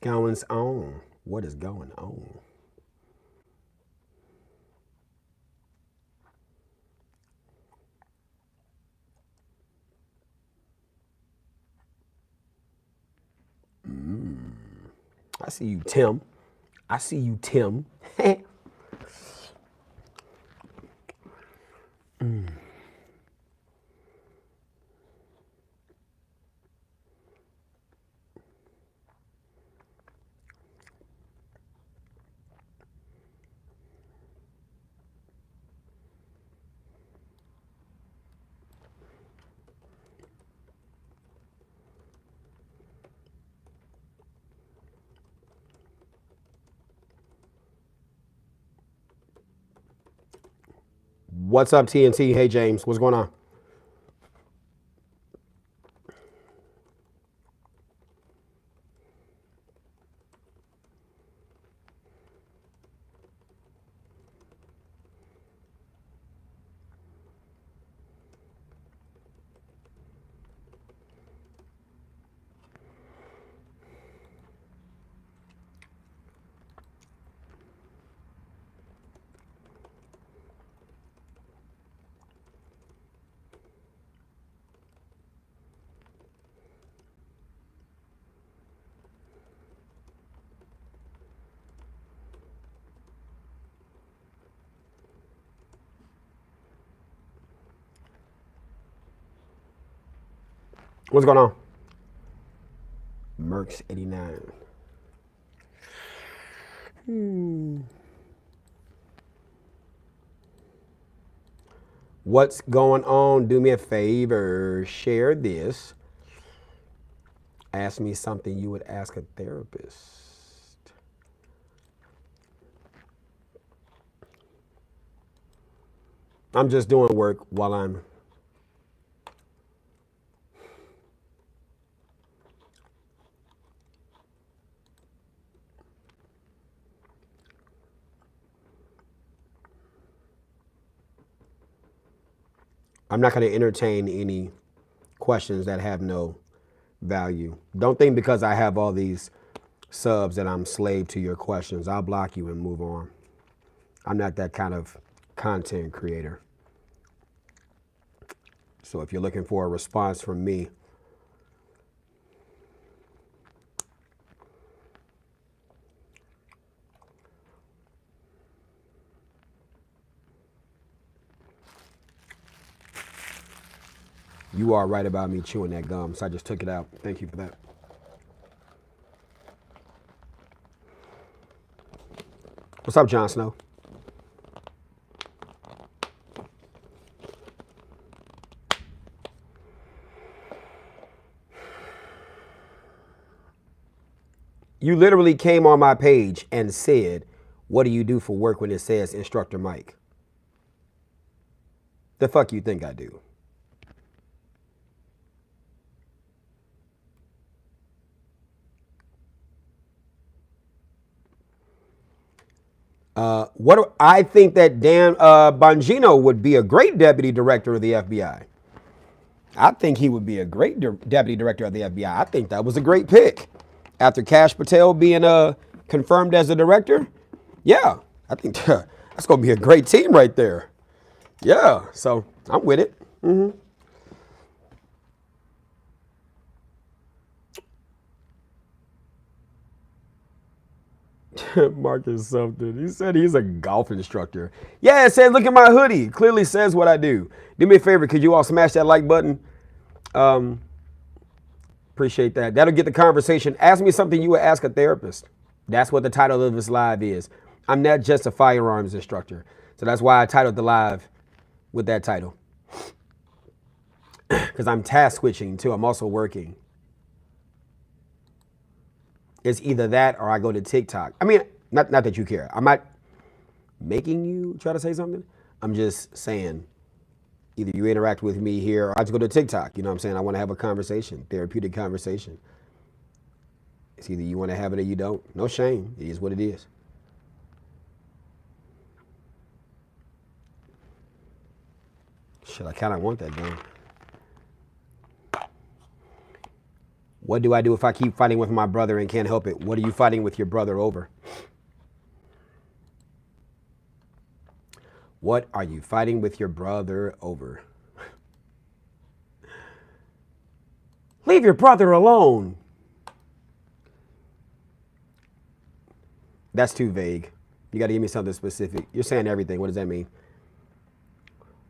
going on? What is going on? I see you, Tim. I see you, Tim. What's up, TNT? Hey, James. What's going on? What's going on? Mercs 89. What's going on? Do me a favor. Share this. Ask me something you would ask a therapist. I'm just doing work while I'm not going to entertain any questions that have no value. Don't think because I have all these subs that I'm slave to your questions. I'll block you and move on. I'm not that kind of content creator. So if you're looking for a response from me, you are right about me chewing that gum, so I just took it out. Thank you for that. What's up, Jon Snow? You literally came on my page and said, what do you do for work when it says Instructor Mike? The fuck you think I do? I think that Dan Bongino would be a great deputy director of the FBI. I think he would be a great deputy director of the FBI. I think that was a great pick. After Kash Patel being confirmed as a director, yeah, I think that's going to be a great team right there. Yeah, so I'm with it. Marcus something. He said he's a golf instructor. Yeah, it said, look at my hoodie. It clearly says what I do. Do me a favor. Could you all smash that like button? Appreciate that. That'll get the conversation. Ask me something you would ask a therapist. That's what the title of this live is. I'm not just a firearms instructor. So that's why I titled the live with that title. Because I'm task switching too. I'm also working. It's either that or I go to TikTok. I mean, not that you care. I'm not making you try to say something. I'm just saying either you interact with me here or I just go to TikTok. You know what I'm saying? I want to have a conversation, therapeutic conversation. It's either you want to have it or you don't. No shame. It is what it is. Shit, I kind of want that done. What do I do if I keep fighting with my brother and can't help it? What are you fighting with your brother over? What are you fighting with your brother over? Leave your brother alone. That's too vague. You got to give me something specific. You're saying everything. What does that mean?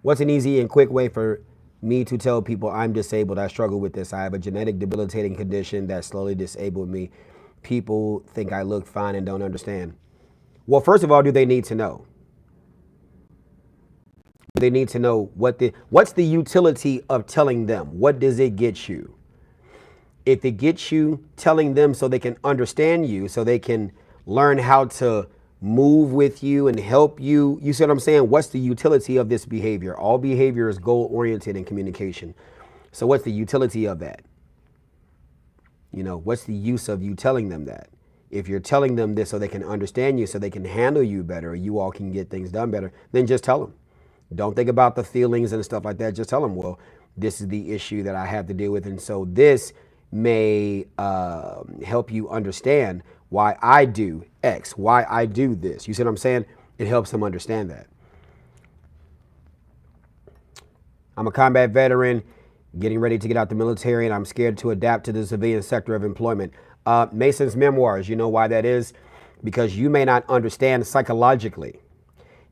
What's an easy and quick way for me to tell people I'm disabled? I struggle with this. I have a genetic debilitating condition that slowly disabled me. People think I look fine and don't understand. Well, first of all, do they need to know? They need to know what's the utility of telling them? What does it get you? If it gets you telling them so they can understand you, so they can learn how to move with you and help you, you see what I'm saying? What's the utility of this behavior? All behavior is goal-oriented in communication. So what's the utility of that? You know, what's the use of you telling them that? If you're telling them this so they can understand you, so they can handle you better, you all can get things done better, then just tell them. Don't think about the feelings and stuff like that. Just tell them, well, this is the issue that I have to deal with. And so this may help you understand why I do X, why I do this. You see what I'm saying? It helps them understand that. I'm a combat veteran getting ready to get out the military, and I'm scared to adapt to the civilian sector of employment. Mason's memoirs, you know why that is? Because you may not understand psychologically.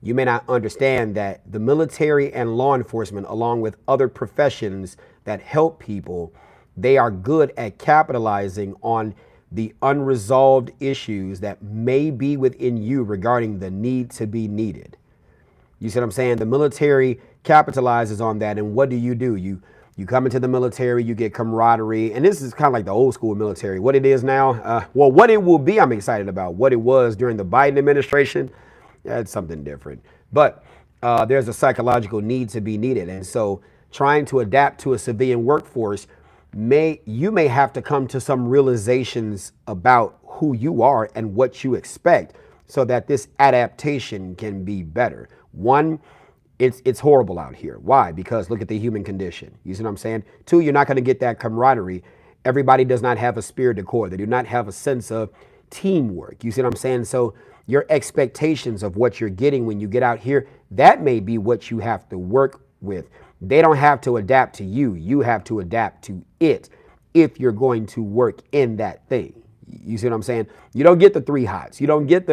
You may not understand that the military and law enforcement, along with other professions that help people, they are good at capitalizing on the unresolved issues that may be within you regarding the need to be needed. You see what I'm saying? The military capitalizes on that. And what do? You come into the military, you get camaraderie. And this is kind of like the old school military. What it is now, well, what it will be, I'm excited about. What it was during the Biden administration, that's something different. But there's a psychological need to be needed. And so trying to adapt to a civilian workforce, you may have to come to some realizations about who you are and what you expect so that this adaptation can be better. One, it's horrible out here. Why? Because look at the human condition. You see what I'm saying? Two, you're not going to get that camaraderie. Everybody does not have a spirit de corps. They do not have a sense of teamwork. You see what I'm saying? So your expectations of what you're getting when you get out here, that may be what you have to work with. They don't have to adapt to you. You have to adapt to it if you're going to work in that thing. You see what I'm saying? You don't get the 3 hots. You don't get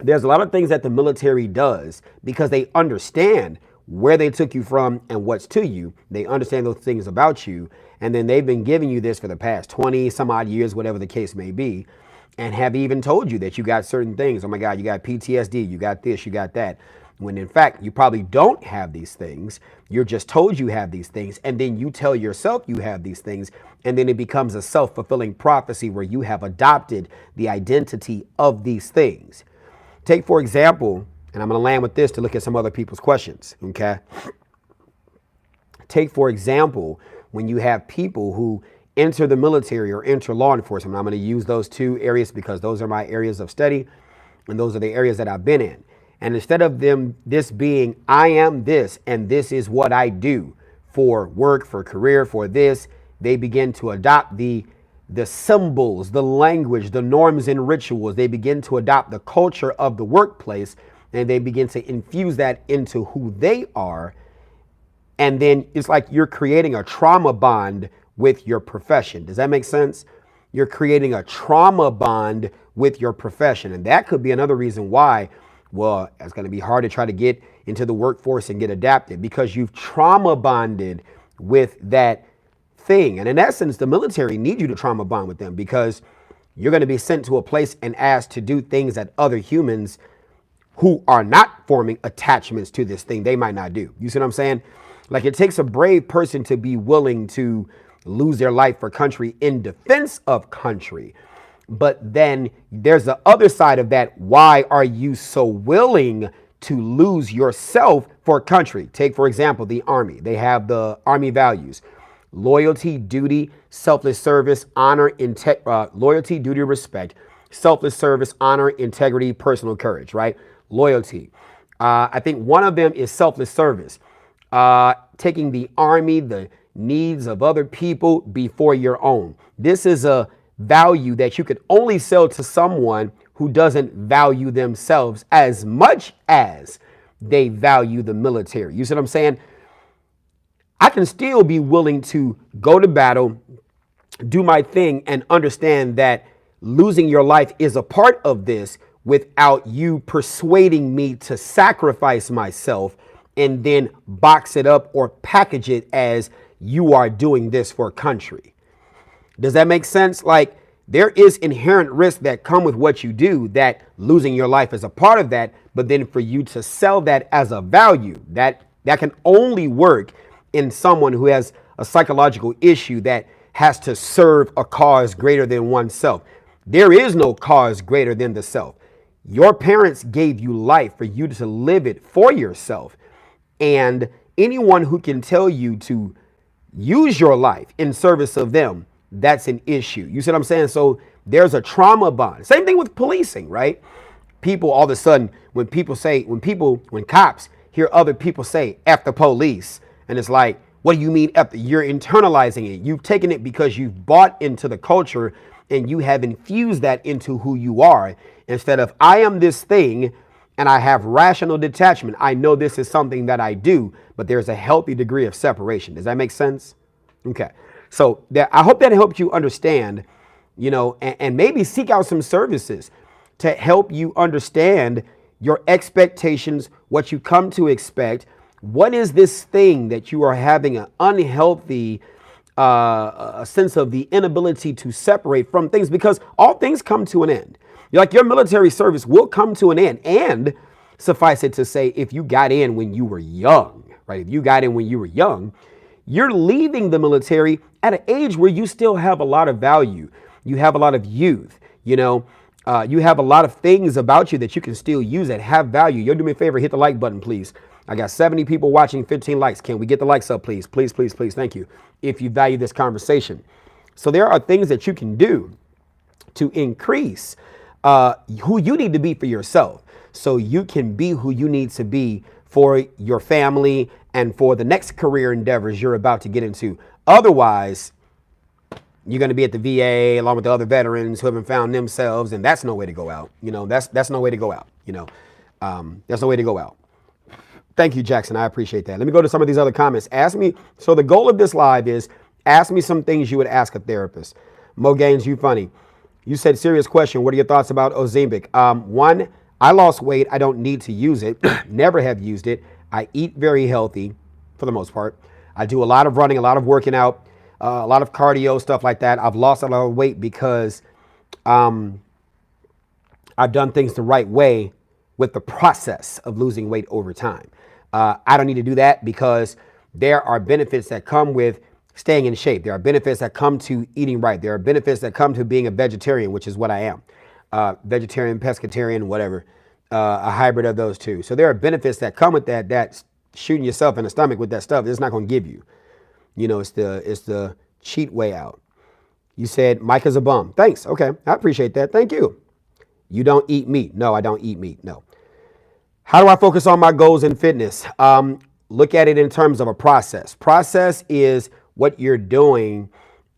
there's a lot of things that the military does because they understand where they took you from and what's to you. They understand those things about you. And then they've been giving you this for the past 20 some odd years, whatever the case may be, and have even told you that you got certain things. Oh my God, you got PTSD, you got this, you got that. When in fact, you probably don't have these things. You're just told you have these things. And then you tell yourself you have these things. And then it becomes a self-fulfilling prophecy where you have adopted the identity of these things. Take, for example, and I'm going to land with this to look at some other people's questions. Okay. Take, for example, when you have people who enter the military or enter law enforcement. I'm going to use those 2 areas because those are my areas of study. And those are the areas that I've been in. And instead of this being, I am this, and this is what I do for work, for career, for this, they begin to adopt the symbols, the language, the norms and rituals. They begin to adopt the culture of the workplace, and they begin to infuse that into who they are. And then it's like you're creating a trauma bond with your profession. Does that make sense? You're creating a trauma bond with your profession. And that could be another reason why, well, it's going to be hard to try to get into the workforce and get adapted because you've trauma bonded with that thing. And in essence, the military needs you to trauma bond with them because you're going to be sent to a place and asked to do things that other humans who are not forming attachments to this thing, they might not do. You see what I'm saying? Like it takes a brave person to be willing to lose their life for country in defense of country. But then there's the other side of that. Why are you so willing to lose yourself for country? Take, for example, the Army. They have the Army values: loyalty, duty, selfless service, honor, loyalty, duty, respect, selfless service, honor, integrity, personal courage, right? Loyalty. I think one of them is selfless service. Taking the Army, the needs of other people before your own. This is a value that you could only sell to someone who doesn't value themselves as much as they value the military. You see what I'm saying? I can still be willing to go to battle, do my thing, and understand that losing your life is a part of this without you persuading me to sacrifice myself and then box it up or package it as you are doing this for country. Does that make sense? Like, there is inherent risk that come with what you do, that losing your life is a part of that. But then for you to sell that as a value, that can only work in someone who has a psychological issue that has to serve a cause greater than oneself. There is no cause greater than the self. Your parents gave you life for you to live it for yourself. And anyone who can tell you to use your life in service of them, that's an issue. You see what I'm saying? So there's a trauma bond. Same thing with policing, right? People all of a sudden, when cops hear other people say, F the police, and it's like, what do you mean F? You're internalizing it. You've taken it because you've bought into the culture and you have infused that into who you are. Instead of, I am this thing and I have rational detachment. I know this is something that I do, but there's a healthy degree of separation. Does that make sense? Okay. So I hope that helped you understand, and maybe seek out some services to help you understand your expectations, what you come to expect. What is this thing that you are having an unhealthy a sense of the inability to separate from things? Because all things come to an end. Like, your military service will come to an end. And suffice it to say, if you got in when you were young, right? If you got in when you were young, you're leaving the military at an age where you still have a lot of value. You have a lot of youth, you have a lot of things about you that you can still use that have value. You'll do me a favor, hit the like button, please. I got 70 people watching, 15 likes. Can we get the likes up, please? Please, please, please. Thank you. If you value this conversation. So there are things that you can do to increase who you need to be for yourself, so you can be who you need to be for your family and for the next career endeavors you're about to get into. Otherwise, you're going to be at the VA along with the other veterans who haven't found themselves, and that's no way to go out. That's no way to go out. That's no way to go out. Thank you, Jackson. I appreciate that. Let me go to some of these other comments. So the goal of this live is, ask me some things you would ask a therapist. Mo Gaines, you funny. You said, serious question. What are your thoughts about Ozempic? One, I lost weight. I don't need to use it. Never have used it. I eat very healthy for the most part. I do a lot of running, a lot of working out, a lot of cardio, stuff like that. I've lost a lot of weight because I've done things the right way with the process of losing weight over time. I don't need to do that because there are benefits that come with staying in shape. There are benefits that come to eating right. There are benefits that come to being a vegetarian, which is what I am. Vegetarian, pescatarian, whatever, a hybrid of those two. So there are benefits that come with that. That's shooting yourself in the stomach with that stuff. It's not going to give you. It's the cheat way out. You said Mike is a bum. Thanks. Okay, I appreciate that. Thank you. You don't eat meat. No, I don't eat meat. No. How do I focus on my goals in fitness? Look at it in terms of a process. Process is what you're doing.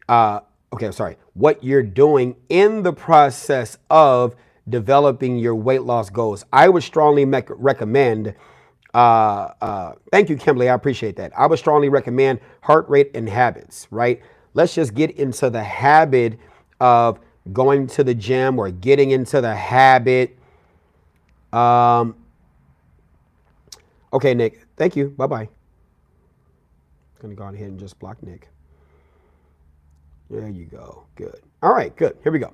What you're doing in the process of developing your weight loss goals. I would strongly recommend, thank you, Kimberly, I appreciate that. I would strongly recommend heart rate and habits, right? Let's just get into the habit of going to the gym or getting into the habit. Okay, Nick, thank you. Bye-bye. Gonna go ahead and just block Nick. There you go. Good. All right, good. Here we go.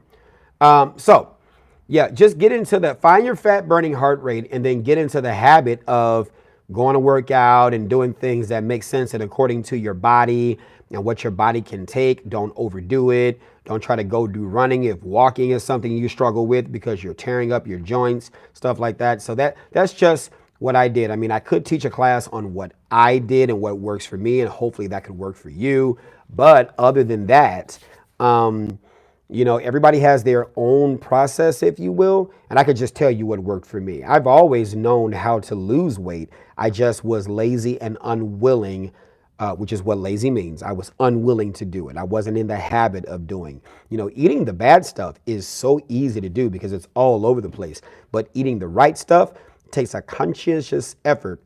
Just get into find your fat burning heart rate and then get into the habit of going to work out and doing things that make sense and according to your body and what your body can take. Don't overdo it. Don't try to go do running if walking is something you struggle with because you're tearing up your joints, stuff like that. So that's just what I did. I mean, I could teach a class on what I did and what works for me, and hopefully that could work for you. But other than that, everybody has their own process, if you will, and I could just tell you what worked for me. I've always known how to lose weight. I just was lazy and unwilling which is what lazy means. I was unwilling to do it. I wasn't in the habit of doing. Eating the bad stuff is so easy to do because it's all over the place. But eating the right stuff takes a conscious effort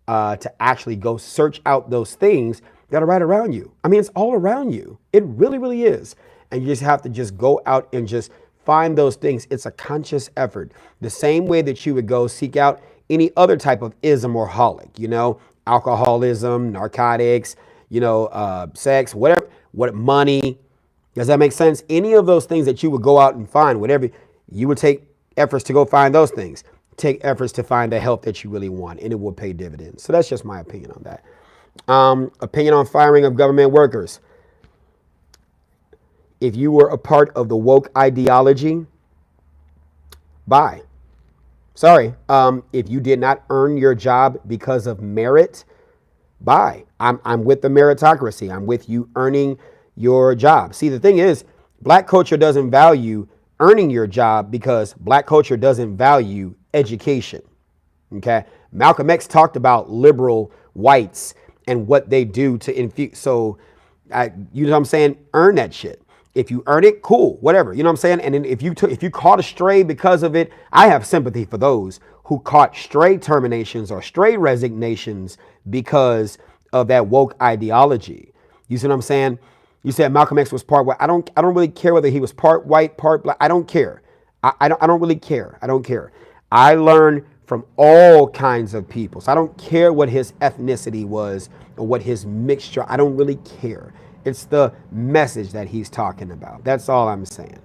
to actually go search out those things that are right around you. I mean, it's all around you. It really, really is. And you just have to just go out and just find those things. It's a conscious effort. The same way that you would go seek out any other type of ism or holic, alcoholism, narcotics, sex, whatever, money. Does that make sense? Any of those things that you would go out and find, whatever, you would take efforts to go find those things. Take efforts to find the help that you really want, and it will pay dividends. So that's just my opinion on that. Opinion on firing of government workers. If you were a part of the woke ideology, bye. Sorry. If you did not earn your job because of merit, bye. I'm with the meritocracy. I'm with you earning your job. See, the thing is, black culture doesn't value earning your job because black culture doesn't value education. Okay. Malcolm X talked about liberal whites and what they do to infuse. So, you know what I'm saying? Earn that shit. If you earn it, cool, whatever. You know what I'm saying? And then if you caught a stray because of it, I have sympathy for those who caught stray terminations or stray resignations because of that woke ideology. You see what I'm saying? You said Malcolm X was part white. I don't really care whether he was part white, part black. I don't care. I don't really care. I don't care. I learn from all kinds of people. So I don't care what his ethnicity was or what his mixture. I don't really care. It's the message that he's talking about. That's all I'm saying.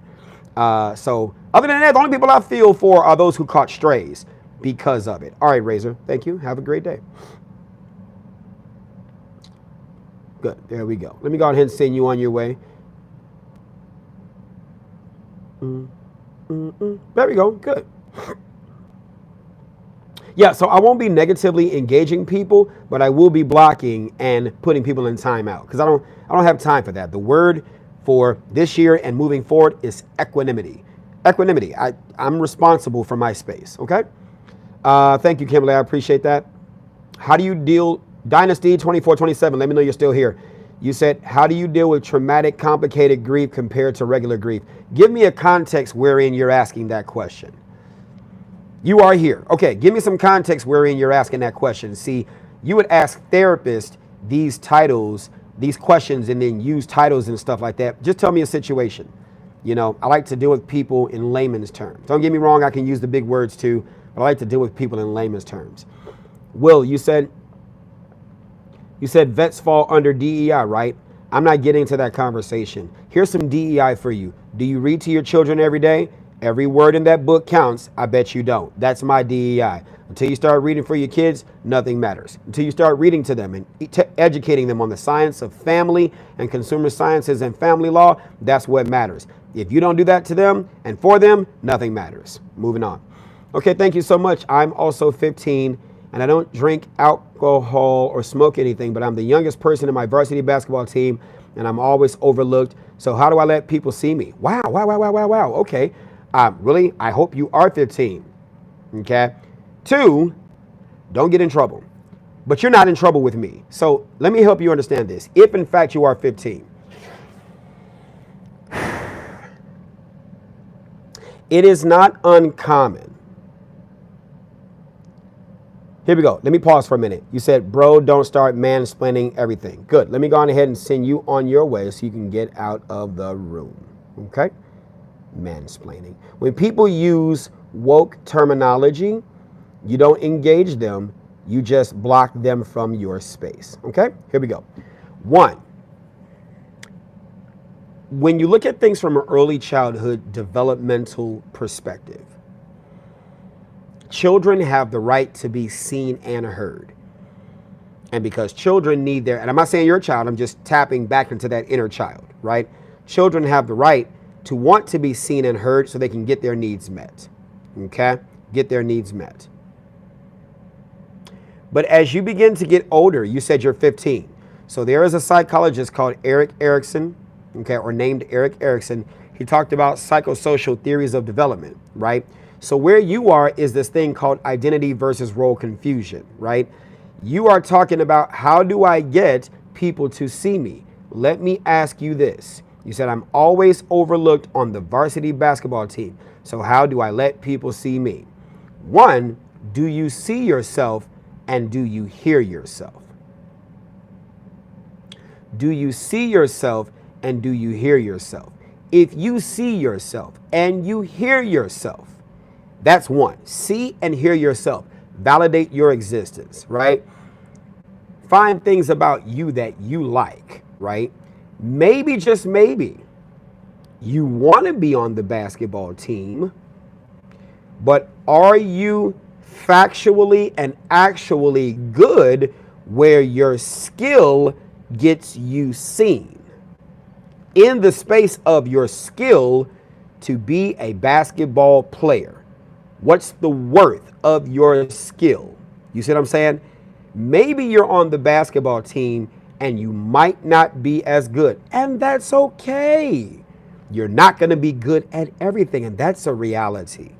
So other than that, the only people I feel for are those who caught strays because of it. All right, Razor. Thank you. Have a great day. Good. There we go. Let me go ahead and send you on your way. There we go. Good. Yeah, so I won't be negatively engaging people, but I will be blocking and putting people in timeout because I don't have time for that. The word for this year and moving forward is equanimity. Equanimity. I'm responsible for my space. Okay. Thank you, Kimberly. I appreciate that. How do you deal? Dynasty 2427. Let me know you're still here. You said, how do you deal with traumatic, complicated grief compared to regular grief? Give me a context wherein you're asking that question. You are here. Okay, give me some context wherein you're asking that question. See, you would ask therapists these titles, these questions, and then use titles and stuff like that. Just tell me a situation. I like to deal with people in layman's terms. Don't get me wrong, I can use the big words too, but I like to deal with people in layman's terms. Will, you said vets fall under DEI, right? I'm not getting into that conversation. Here's some DEI for you. Do you read to your children every day? Every word in that book counts. I bet you don't. That's my DEI. Until you start reading for your kids, nothing matters. Until you start reading to them and educating them on the science of family and consumer sciences and family law, that's what matters. If you don't do that to them and for them, nothing matters. Moving on. Okay, thank you so much. I'm also 15 and I don't drink alcohol or smoke anything, but I'm the youngest person in my varsity basketball team and I'm always overlooked. So how do I let people see me? Wow. Okay. Really, I hope you are 15. Okay. 2, don't get in trouble. But you're not in trouble with me. So let me help you understand this. If in fact you are 15, it is not uncommon. Here we go. Let me pause for a minute. You said, bro, don't start mansplaining everything. Good. Let me go on ahead and send you on your way so you can get out of the room. Okay. Mansplaining. When people use woke terminology, you don't engage them, you just block them from your space. Okay, here we go. 1, when you look at things from an early childhood developmental perspective, children have the right to be seen and heard. And because children need and I'm not saying you're a child, I'm just tapping back into that inner child, right? Children have the right to want to be seen and heard so they can get their needs met. Okay? Get their needs met. But as you begin to get older, you said you're 15. So there is a psychologist called Erik Erikson, okay, or named Erik Erikson. He talked about psychosocial theories of development, right? So where you are is this thing called identity versus role confusion, right? You are talking about how do I get people to see me? Let me ask you this. You said I'm always overlooked on the varsity basketball team. So how do I let people see me? One, do you see yourself and do you hear yourself? Do you see yourself and do you hear yourself? If you see yourself and you hear yourself, that's one. See and hear yourself. Validate your existence, right? Find things about you that you like, right? Maybe, just maybe, you want to be on the basketball team, but are you factually and actually good where your skill gets you seen? In the space of your skill to be a basketball player, what's the worth of your skill? You see what I'm saying? Maybe you're on the basketball team and you might not be as good, and that's okay. You're not going to be good at everything, and that's a reality.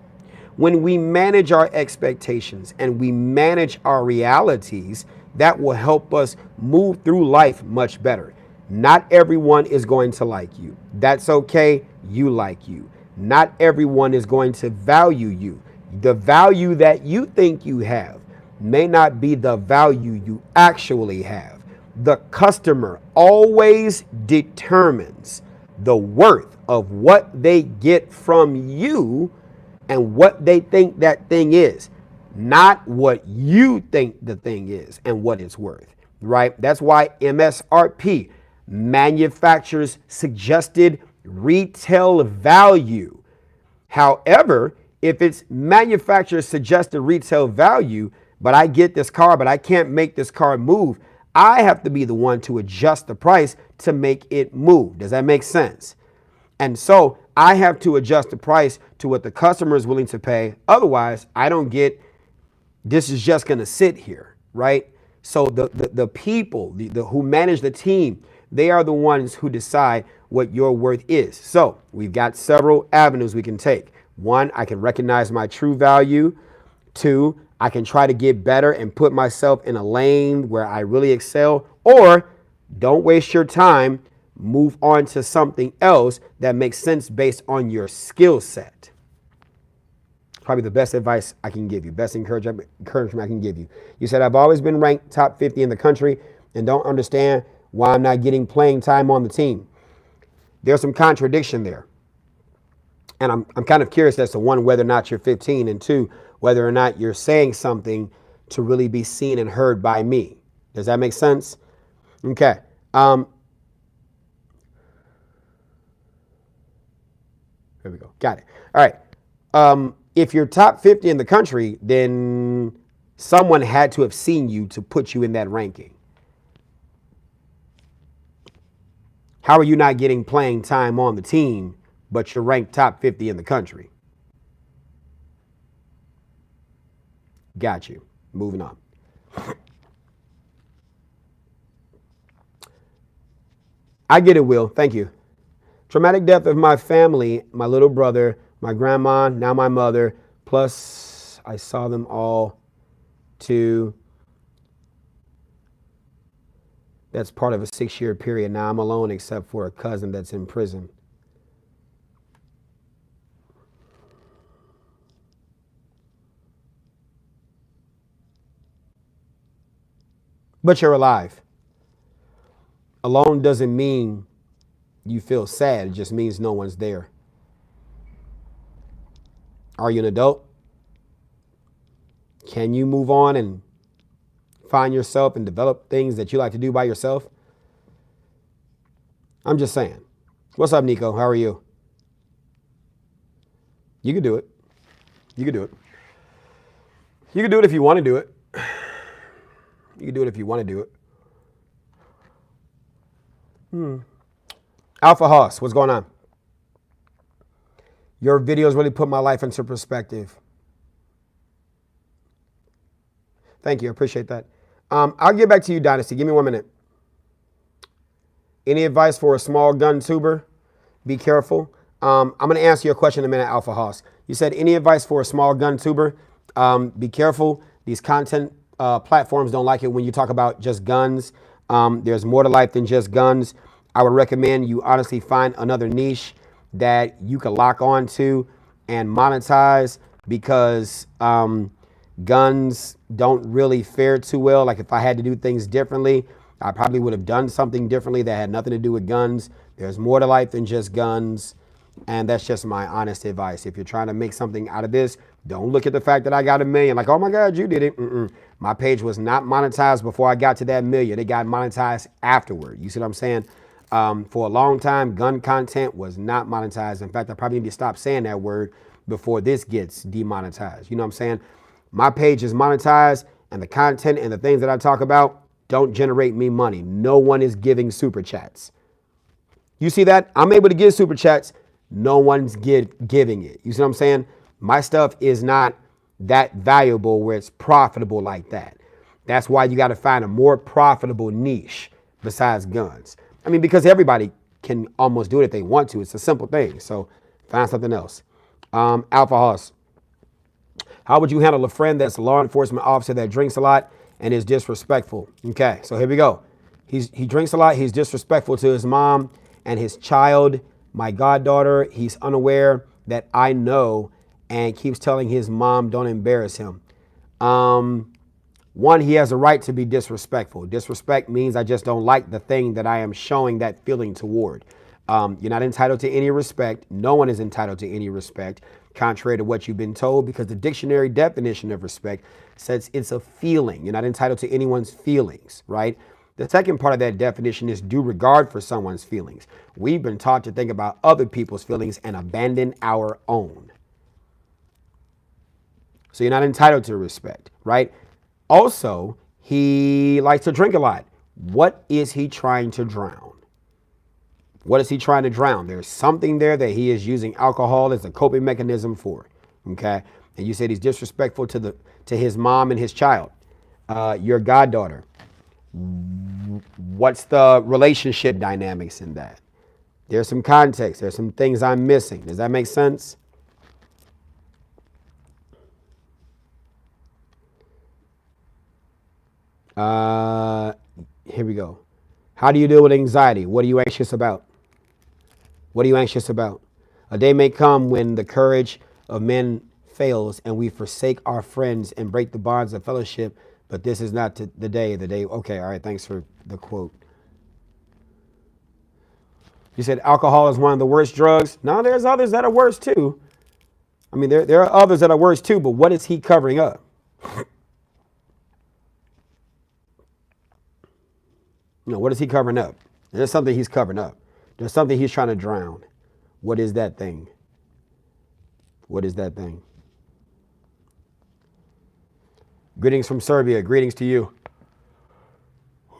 When we manage our expectations and we manage our realities, that will help us move through life much better. Not everyone is going to like you. That's okay. You like you. Not everyone is going to value you. The value that you think you have may not be the value you actually have. The customer always determines the worth of what they get from you and what they think that thing is, not what you think the thing is and what it's worth, right? That's why MSRP, manufacturer's suggested retail value. However, if it's manufacturer's suggested retail value, but I get this car, but I can't make this car move, I have to be the one to adjust the price to make it move. Does that make sense? And so I have to adjust the price to what the customer is willing to pay. Otherwise, I don't get, this is just going to sit here, right? So the people who manage the team, they are the ones who decide what your worth is. So we've got several avenues we can take. One, I can recognize my true value. Two, I can try to get better and put myself in a lane where I really excel. Or don't waste your time. Move on to something else that makes sense based on your skill set. Probably the best advice I can give you, best encouragement I can give you. You said, I've always been ranked top 50 in the country and don't understand why I'm not getting playing time on the team. There's some contradiction there. And I'm kind of curious as to one, whether or not you're 15, and two, whether or not you're saying something to really be seen and heard by me. Does that make sense? Okay. Here we go. Got it. All right. If you're top 50 in the country, then someone had to have seen you to put you in that ranking. How are you not getting playing time on the team, but you're ranked top 50 in the country? Got you. Moving on. I get it, Will. Thank you. Traumatic death of my family, my little brother, my grandma, now my mother, plus I saw them all too. That's part of a 6-year period. Now I'm alone except for a cousin that's in prison. But you're alive. Alone doesn't mean you feel sad. It just means no one's there. Are you an adult? Can you move on and find yourself and develop things that you like to do by yourself? I'm just saying. What's up, Nico? How are you? You can do it. You can do it. You can do it if you want to do it. You can do it if you want to do it. Alpha Hoss, what's going on? Your videos really put my life into perspective. Thank you. I appreciate that. I'll get back to you, Dynasty. Give me 1 minute. Any advice for a small gun tuber? Be careful. I'm going to answer your question in a minute, Alpha Hoss. You said any advice for a small gun tuber? Be careful. These content platforms don't like it when you talk about just guns. There's more to life than just guns. I would recommend you honestly find another niche that you can lock on to and monetize because guns don't really fare too well. Like if I had to do things differently, I probably would have done something differently that had nothing to do with guns. There's more to life than just guns. And that's just my honest advice. If you're trying to make something out of this, don't look at the fact that I got 1 million. Like, oh my God, you did it. My page was not monetized before I got to that 1 million. It got monetized afterward. You see what I'm saying? For a long time, gun content was not monetized. In fact, I probably need to stop saying that word before this gets demonetized. You know what I'm saying? My page is monetized, and the content and the things that I talk about don't generate me money. No one is giving super chats. You see that? I'm able to give super chats. No one's giving it. You see what I'm saying? My stuff is not that valuable where it's profitable like that. That's why you got to find a more profitable niche besides guns. I mean, because everybody can almost do it if they want to. It's a simple thing. So find something else. Alpha Hoss. How would you handle a friend that's a law enforcement officer that drinks a lot and is disrespectful? Okay, so here we go. He drinks a lot. He's disrespectful to his mom and his child. My goddaughter, he's unaware that I know and keeps telling his mom, don't embarrass him. One, he has a right to be disrespectful. Disrespect means I just don't like the thing that I am showing that feeling toward. You're not entitled to any respect. No one is entitled to any respect, contrary to what you've been told, because the dictionary definition of respect says it's a feeling. You're not entitled to anyone's feelings, right? The second part of that definition is due regard for someone's feelings. We've been taught to think about other people's feelings and abandon our own. So you're not entitled to respect, right? Also, he likes to drink a lot. What is he trying to drown? What is he trying to drown? There's something there that he is using alcohol as a coping mechanism for, okay? And you said he's disrespectful to his mom and his child, your goddaughter. What's the relationship dynamics in that? There's some context. There's some things I'm missing. Does that make sense? Here we go. How do you deal with anxiety? What are you anxious about? What are you anxious about? A day may come when the courage of men fails and we forsake our friends and break the bonds of fellowship, but this is not the day. Okay, all right, thanks for the quote. You said alcohol is one of the worst drugs. No, there's others that are worse too. I mean, there are others that are worse too, but what is he covering up? No, what is he covering up? There's something he's covering up. There's something he's trying to drown. What is that thing? What is that thing? Greetings from Serbia. Greetings to you.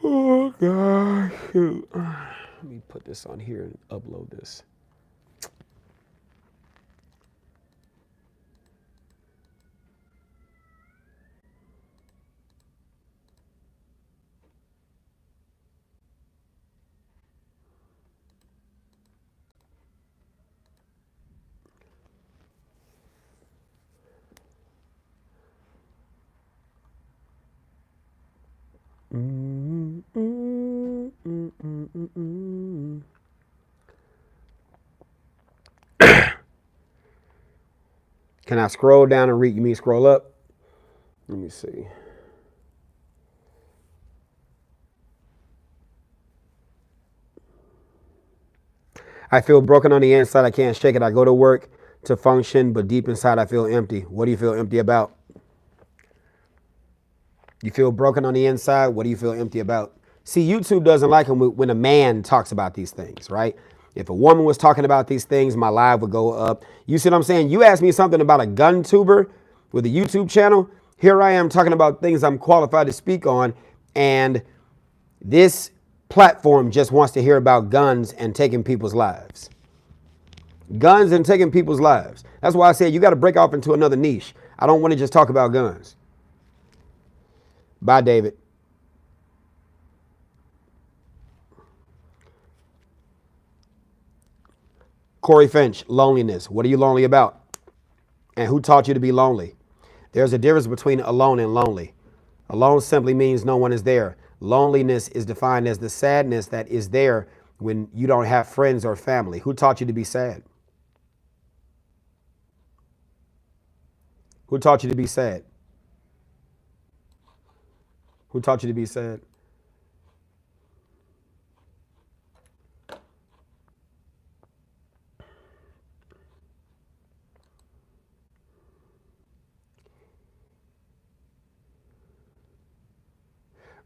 Oh, God. Let me put this on here and upload this. Can I scroll down and read? You mean scroll up? Let me see. I feel broken on the inside. I can't shake it. I go to work to function, but deep inside I feel empty. What do you feel empty about? You feel broken on the inside. What do you feel empty about? See, YouTube doesn't like when a man talks about these things, right? If a woman was talking about these things, my live would go up. You see what I'm saying? You asked me something about a gun tuber with a YouTube channel. Here I am talking about things I'm qualified to speak on. And this platform just wants to hear about guns and taking people's lives. Guns and taking people's lives. That's why I said you got to break off into another niche. I don't want to just talk about guns. Bye, David. Corey Finch, loneliness. What are you lonely about? And who taught you to be lonely? There's a difference between alone and lonely. Alone simply means no one is there. Loneliness is defined as the sadness that is there when you don't have friends or family. Who taught you to be sad? Who taught you to be sad? Who taught you to be sad?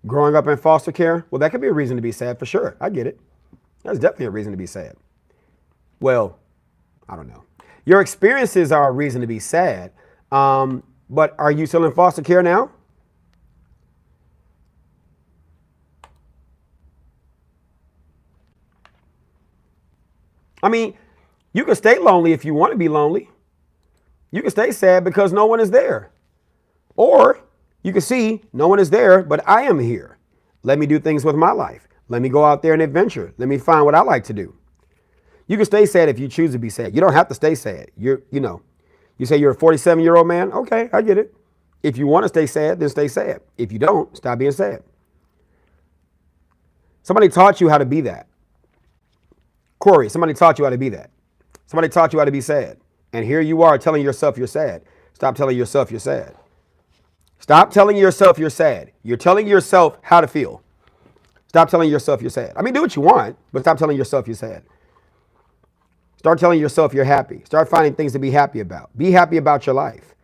Growing up in foster care? Well, that could be a reason to be sad for sure. I get it. That's definitely a reason to be sad. Well, I don't know. Your experiences are a reason to be sad. But are you still in foster care now? I mean, you can stay lonely if you want to be lonely. You can stay sad because no one is there. Or you can see no one is there, but I am here. Let me do things with my life. Let me go out there and adventure. Let me find what I like to do. You can stay sad if you choose to be sad. You don't have to stay sad. You say you're a 47-year-old man. Okay, I get it. If you want to stay sad, then stay sad. If you don't, stop being sad. Somebody taught you how to be that. Corey, somebody taught you how to be that. Somebody taught you how to be sad. And here you are telling yourself you're sad. Stop telling yourself you're sad. Stop telling yourself you're sad. You're telling yourself how to feel. Stop telling yourself you're sad. I mean, do what you want, but stop telling yourself you're sad. Start telling yourself you're happy. Start finding things to be happy about. Be happy about your life.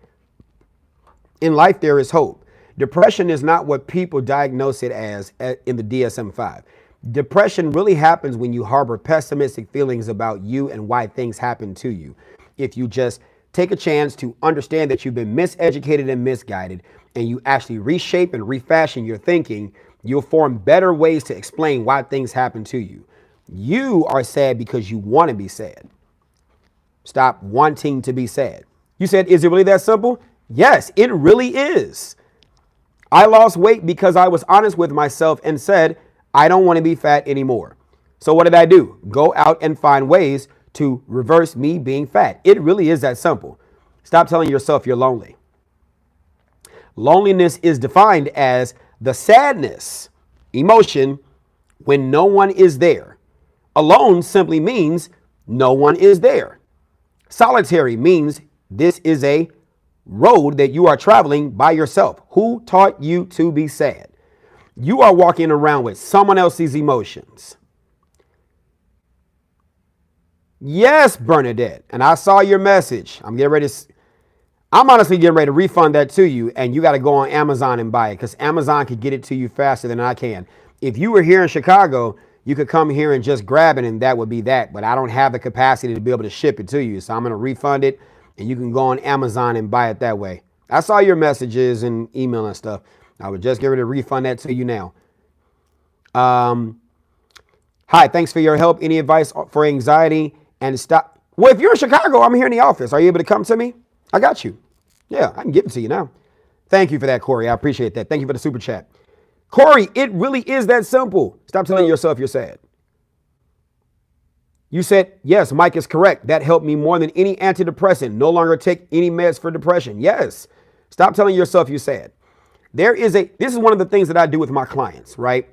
In life, there is hope. Depression is not what people diagnose it as in the DSM-5. Depression really happens when you harbor pessimistic feelings about you and why things happen to you. If you just take a chance to understand that you've been miseducated and misguided, and you actually reshape and refashion your thinking, you'll form better ways to explain why things happen to you. You are sad because you want to be sad. Stop wanting to be sad. You said, is it really that simple? Yes, it really is. I lost weight because I was honest with myself and said, I don't want to be fat anymore. So what did I do? Go out and find ways to reverse me being fat. It really is that simple. Stop telling yourself you're lonely. Loneliness is defined as the sadness, emotion, when no one is there. Alone simply means no one is there. Solitary means this is a road that you are traveling by yourself. Who taught you to be sad? You are walking around with someone else's emotions. Yes, Bernadette. And I saw your message. I'm honestly getting ready to refund that to you, and you got to go on Amazon and buy it because Amazon could get it to you faster than I can. If you were here in Chicago, you could come here and just grab it, and that would be that. But I don't have the capacity to be able to ship it to you, so I'm going to refund it, and you can go on Amazon and buy it that way. I saw your messages and email and stuff. I would just get ready to refund that to you now. Hi, thanks for your help. Any advice for anxiety and stop? Well, if you're in Chicago, I'm here in the office. Are you able to come to me? I got you. Yeah, I can give it to you now. Thank you for that, Corey. I appreciate that. Thank you for the super chat. Corey, it really is that simple. Stop telling yourself you're sad. You said, yes, Mike is correct. That helped me more than any antidepressant. No longer take any meds for depression. Yes. Stop telling yourself you're sad. This is one of the things that I do with my clients, right?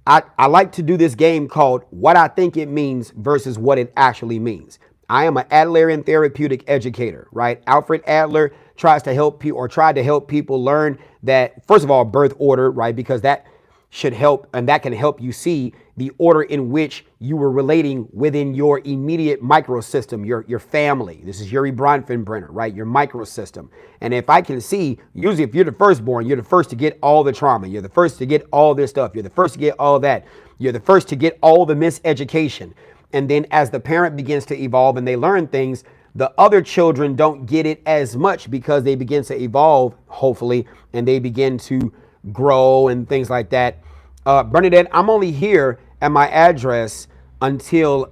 I like to do this game called what I think it means versus what it actually means. I am an Adlerian therapeutic educator, right? Alfred Adler tried to help people learn that, first of all, birth order, right? Because that should help, and that can help you see the order in which you were relating within your immediate microsystem, your family. This is Yuri Bronfenbrenner, right? Your microsystem. And if I can see, usually if you're the firstborn, you're the first to get all the trauma. You're the first to get all this stuff. You're the first to get all that. You're the first to get all the miseducation. And then as the parent begins to evolve and they learn things, the other children don't get it as much because they begin to evolve, hopefully, and they begin to grow and things like that. Bernadette, I'm only here at my address until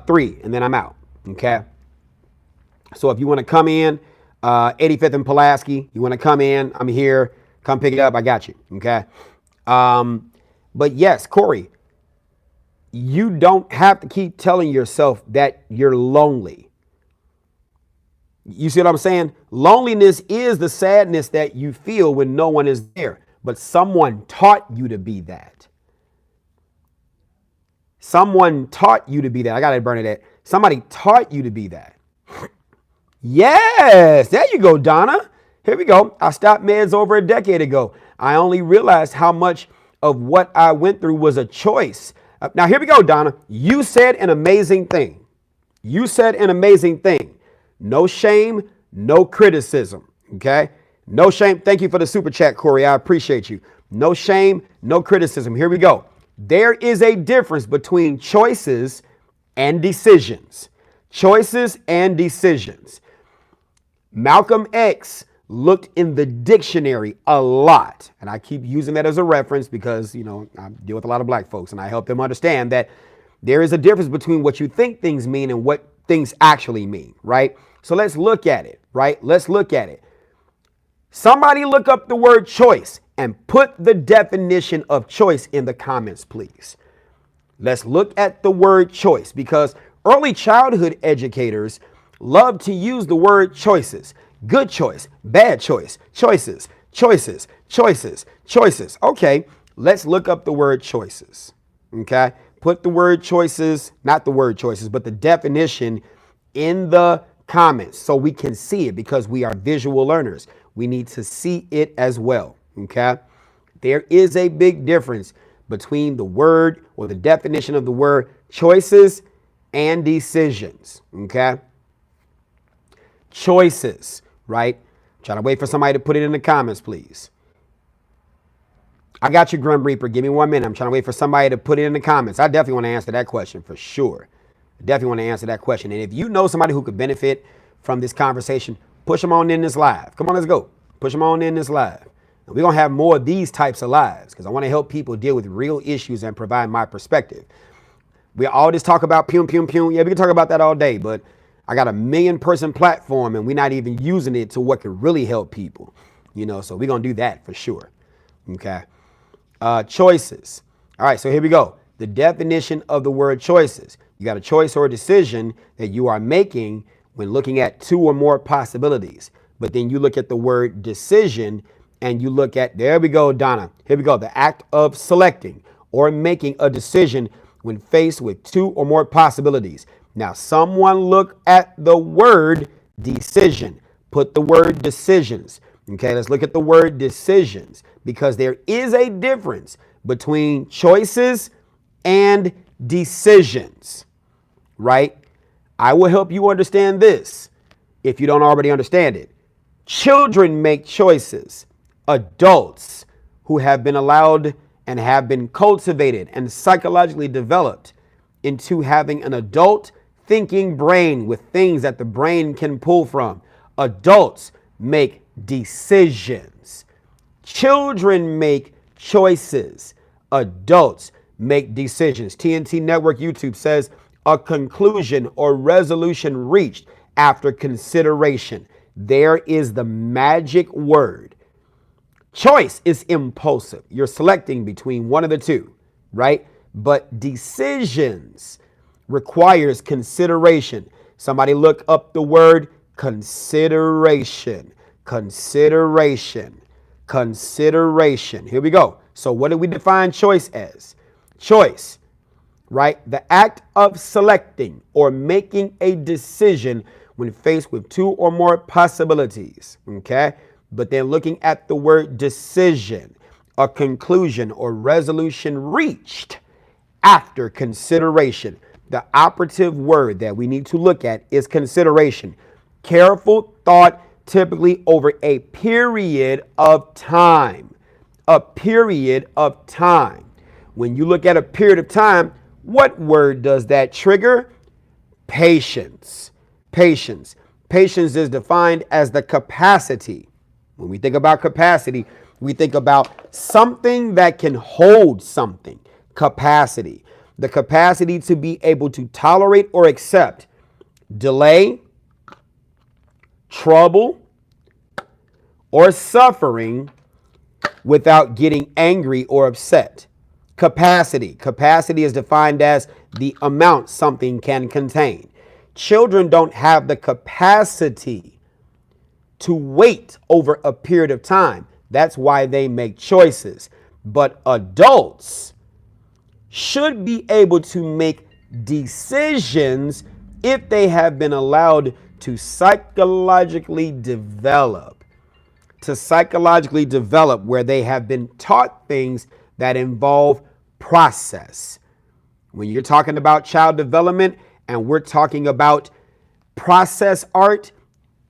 3, and then I'm out, okay? So if you want to come in, 85th and Pulaski, you want to come in, I'm here, come pick it up, I got you, okay? But yes, Corey, you don't have to keep telling yourself that you're lonely. You see what I'm saying? Loneliness is the sadness that you feel when no one is there. but someone taught you to be that. Someone taught you to be that. I got to burn it at. Somebody taught you to be that. Yes, there you go, Donna. Here we go. I stopped meds over a decade ago. I only realized how much of what I went through was a choice. Now, here we go, Donna. You said an amazing thing. You said an amazing thing. No shame, no criticism. Okay? No shame. Thank you for the super chat, Corey. I appreciate you. No shame, no criticism. Here we go. There is a difference between choices and decisions. Choices and decisions. Malcolm X looked in the dictionary a lot. And I keep using that as a reference because, you know, I deal with a lot of black folks and I help them understand that there is a difference between what you think things mean and what things actually mean, right? So let's look at it, right? Let's look at it. Somebody look up the word choice and put the definition of choice in the comments, please. Let's look at the word choice because early childhood educators love to use the word choices. Good choice, bad choice, choices, choices, choices, choices. Okay, let's look up the word choices. Okay, put the word choices, not the word choices, but the definition in the comments so we can see it because we are visual learners. We need to see it as well. Okay, there is a big difference between the word or the definition of the word choices and decisions. Okay, choices. Right? Trying to wait for somebody to put it in the comments, please. I got you, Grim Reaper. Give me 1 minute. I'm trying to wait for somebody to put it in the comments. I definitely want to answer that question for sure. I definitely want to answer that question. And if you know somebody who could benefit from this conversation, push them on in this live. Come on, let's go. Push them on in this live. And we're going to have more of these types of lives because I want to help people deal with real issues and provide my perspective. We all just talk about pum, pum, pum. Yeah, we can talk about that all day, but I got a 1 million person platform and we're not even using it to what could really help people, you know, so we're going to do that for sure. Okay. Choices. All right. So here we go. The definition of the word choices. You got a choice or a decision that you are making when looking at two or more possibilities. But then you look at the word decision and you look at, there we go, Donna. Here we go. The act of selecting or making a decision when faced with two or more possibilities. Now, someone look at the word decision. Put the word decisions. Okay, let's look at the word decisions because there is a difference between choices and decisions, right? I will help you understand this if you don't already understand it. Children make choices. Adults who have been allowed and have been cultivated and psychologically developed into having an adult thinking brain with things that the brain can pull from. Adults make decisions. Children make choices. Adults make decisions. TNT Network YouTube says a conclusion or resolution reached after consideration. There is the magic word. Choice is impulsive. You're selecting between one of the two, right? But decisions requires consideration. Somebody look up the word consideration. Consideration. Consideration. Here we go. So what do we define choice as? Choice, right? The act of selecting or making a decision when faced with two or more possibilities. Okay? But then looking at the word decision, a conclusion or resolution reached after consideration. The operative word that we need to look at is consideration. Careful thought, typically over a period of time. A period of time. When you look at a period of time, what word does that trigger? Patience. Patience. Patience is defined as the capacity. When we think about capacity, we think about something that can hold something. Capacity. The capacity to be able to tolerate or accept delay, trouble, or suffering without getting angry or upset. Capacity. Capacity is defined as the amount something can contain. Children don't have the capacity to wait over a period of time. That's why they make choices. But adults should be able to make decisions if they have been allowed to psychologically develop. Where they have been taught things that involve process. When you're talking about child development and we're talking about process art,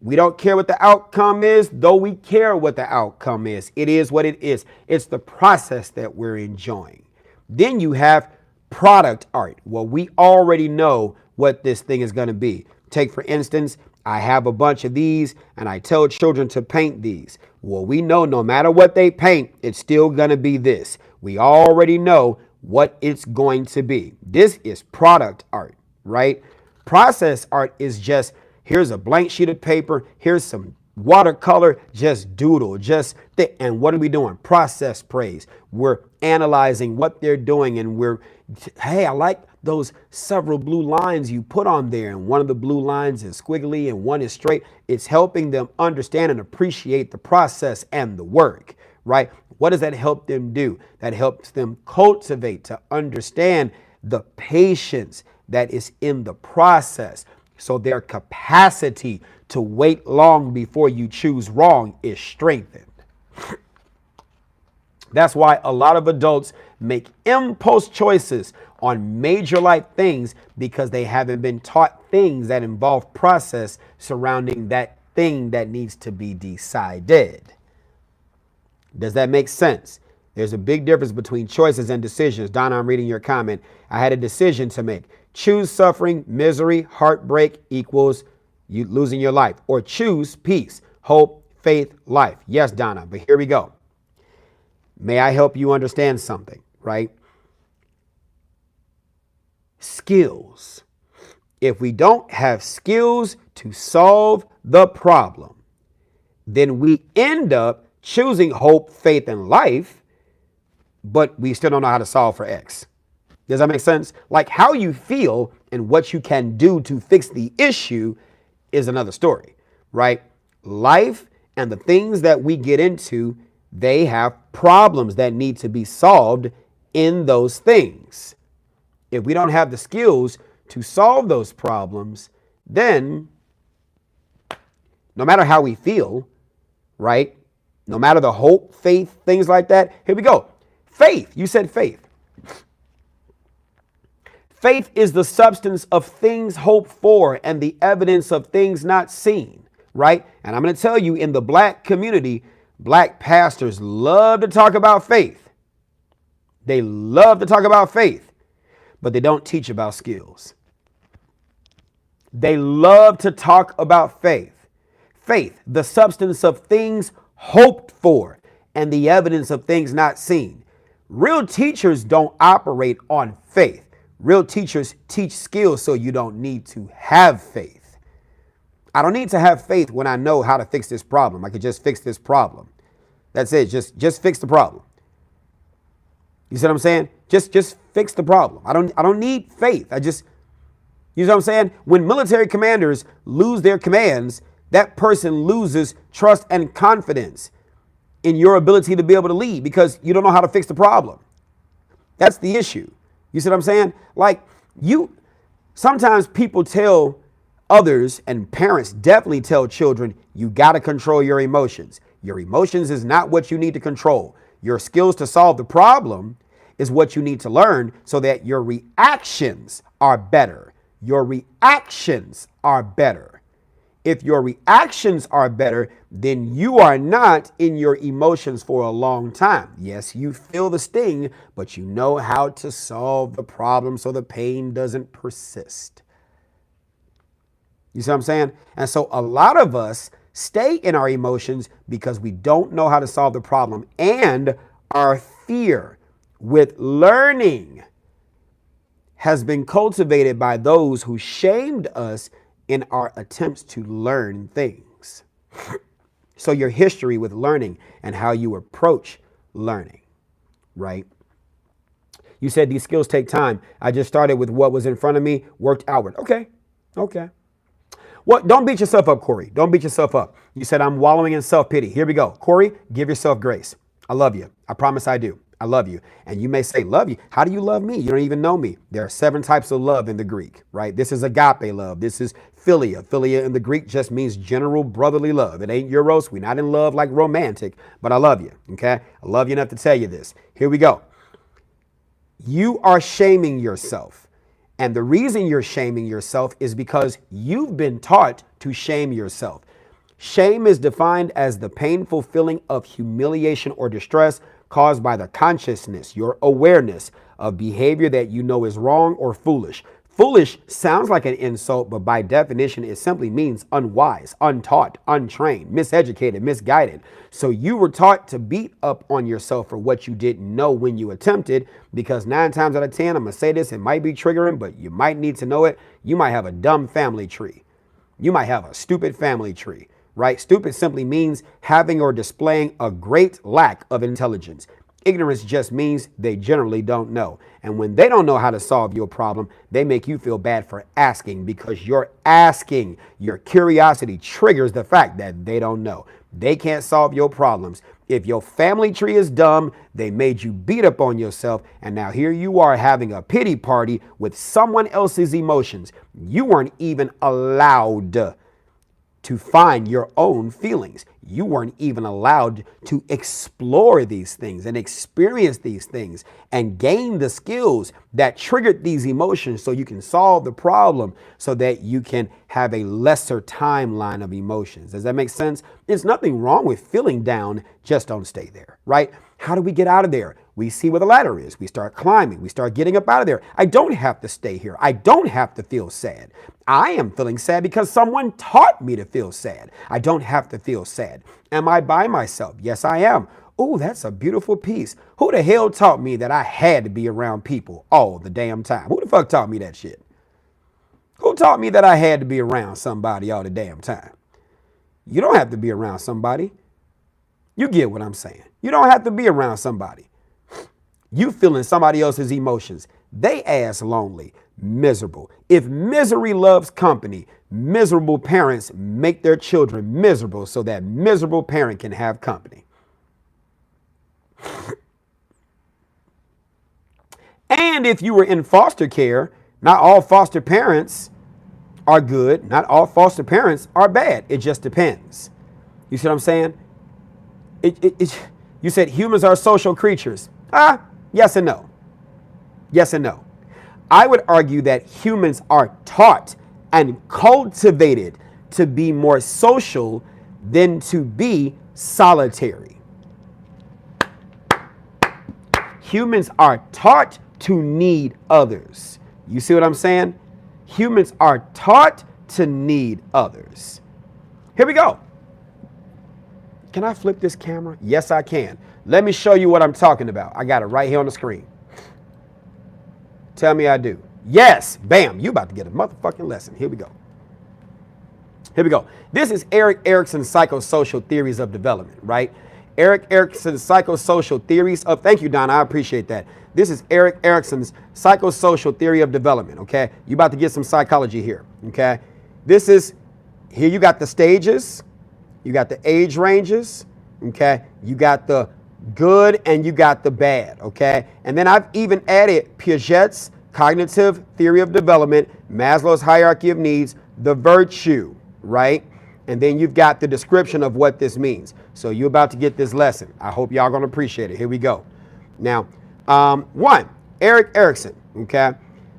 we don't care what the outcome is, though we care what the outcome is. It is what it is. It's the process that we're enjoying. Then you have product art. Well, we already know what this thing is going to be. Take, for instance, I have a bunch of these and I tell children to paint these. Well, we know no matter what they paint, it's still going to be this. We already know what it's going to be. This is product art, right? Process art is just, here's a blank sheet of paper, here's some watercolor, just doodle, just thick. And what are we doing? Process praise. We're analyzing what they're doing and hey, I like those several blue lines you put on there. And one of the blue lines is squiggly and one is straight. It's helping them understand and appreciate the process and the work, right? What does that help them do? That helps them cultivate to understand the patience that is in the process. So their capacity to wait long before you choose wrong is strengthened. That's why a lot of adults make impulse choices on major life things because they haven't been taught things that involve process surrounding that thing that needs to be decided. Does that make sense? There's a big difference between choices and decisions. Donna, I'm reading your comment. I had a decision to make. Choose suffering, misery, heartbreak equals you losing your life. Or choose peace, hope, faith, life. Yes, Donna, but here we go. May I help you understand something, right? Skills. If we don't have skills to solve the problem, then we end up choosing hope, faith, and life, but we still don't know how to solve for X. Does that make sense? Like how you feel and what you can do to fix the issue is another story, right? Life and the things that we get into, they have problems that need to be solved in those things. If we don't have the skills to solve those problems, then no matter how we feel, right? No matter the hope, faith, things like that. Here we go. Faith. You said faith. Faith is the substance of things hoped for and the evidence of things not seen, right? And I'm going to tell you, in the black community, black pastors love to talk about faith. They love to talk about faith, but they don't teach about skills. They love to talk about faith. Faith, the substance of things hoped for and the evidence of things not seen. Real teachers don't operate on faith. Real teachers teach skills so you don't need to have faith. I don't need to have faith when I know how to fix this problem. I could just fix this problem. That's it. Just fix the problem. You see what I'm saying? Just fix the problem. I don't need faith. You know what I'm saying? When military commanders lose their commands, that person loses trust and confidence in your ability to be able to lead because you don't know how to fix the problem. That's the issue. You see what I'm saying? Like sometimes people tell others, and parents definitely tell children, you got to control your emotions. Your emotions is not what you need to control. Your skills to solve the problem is what you need to learn so that your reactions are better. Your reactions are better. If your reactions are better, then you are not in your emotions for a long time. Yes, you feel the sting, but you know how to solve the problem so the pain doesn't persist. You see what I'm saying? And so a lot of us stay in our emotions because we don't know how to solve the problem, and our fear with learning has been cultivated by those who shamed us in our attempts to learn things. So your history with learning and how you approach learning, right? You said these skills take time. I just started with what was in front of me, worked outward. Okay. Well, don't beat yourself up, Corey. Don't beat yourself up. You said I'm wallowing in self-pity. Here we go. Corey, give yourself grace. I love you. I promise I do. I love you. And you may say, love you. How do you love me? You don't even know me. There are 7 types of love in the Greek, right? This is agape love. This is philia. Philia in the Greek just means general brotherly love. It ain't eros. We're not in love like romantic, but I love you, okay? I love you enough to tell you this. Here we go. You are shaming yourself. And the reason you're shaming yourself is because you've been taught to shame yourself. Shame is defined as the painful feeling of humiliation or distress caused by the consciousness, your awareness of behavior that you know is wrong or foolish. Foolish sounds like an insult, but by definition, it simply means unwise, untaught, untrained, miseducated, misguided. So you were taught to beat up on yourself for what you didn't know when you attempted, because 9 times out of 10, I'm going to say this, it might be triggering, but you might need to know it. You might have a dumb family tree. You might have a stupid family tree, right? Stupid simply means having or displaying a great lack of intelligence. Ignorance just means they generally don't know. And when they don't know how to solve your problem, they make you feel bad for asking, because you're asking. Your curiosity triggers the fact that they don't know. They can't solve your problems. If your family tree is dumb, they made you beat up on yourself. And now here you are having a pity party with someone else's emotions. You weren't even allowed to find your own feelings. You weren't even allowed to explore these things and experience these things and gain the skills that triggered these emotions so you can solve the problem, so that you can have a lesser timeline of emotions. Does that make sense? There's nothing wrong with feeling down, just don't stay there, right? How do we get out of there? We see where the ladder is. We start climbing. We start getting up out of there. I don't have to stay here. I don't have to feel sad. I am feeling sad because someone taught me to feel sad. I don't have to feel sad. Am I by myself? Yes, I am. Oh, that's a beautiful piece. Who the hell taught me that I had to be around people all the damn time? Who the fuck taught me that shit? Who taught me that I had to be around somebody all the damn time? You don't have to be around somebody. You get what I'm saying. You don't have to be around somebody. You feeling somebody else's emotions. They ass lonely, miserable. If misery loves company, miserable parents make their children miserable so that miserable parent can have company. And if you were in foster care, not all foster parents are good. Not all foster parents are bad. It just depends. You see what I'm saying? You said humans are social creatures. Yes and no. Yes and no. I would argue that humans are taught and cultivated to be more social than to be solitary. Humans are taught to need others. You see what I'm saying? Humans are taught to need others. Here we go. Can I flip this camera? Yes, I can. Let me show you what I'm talking about. I got it right here on the screen. Tell me I do. Yes. Bam. You about to get a motherfucking lesson. Here we go. Here we go. This is Erik Erikson's psychosocial theories of development, right? Erik Erikson's psychosocial theories of, thank you, Donna. I appreciate that. This is Erik Erikson's psychosocial theory of development, okay? You about to get some psychology here, okay? This is, here you got the stages. You got the age ranges, okay? You got the good and you got the bad, okay? And then I've even added Piaget's cognitive theory of development, Maslow's hierarchy of needs, the virtue, right? And then you've got the description of what this means. So you're about to get this lesson. I hope y'all gonna appreciate it. Here we go. Now, one, Erik Erikson, okay?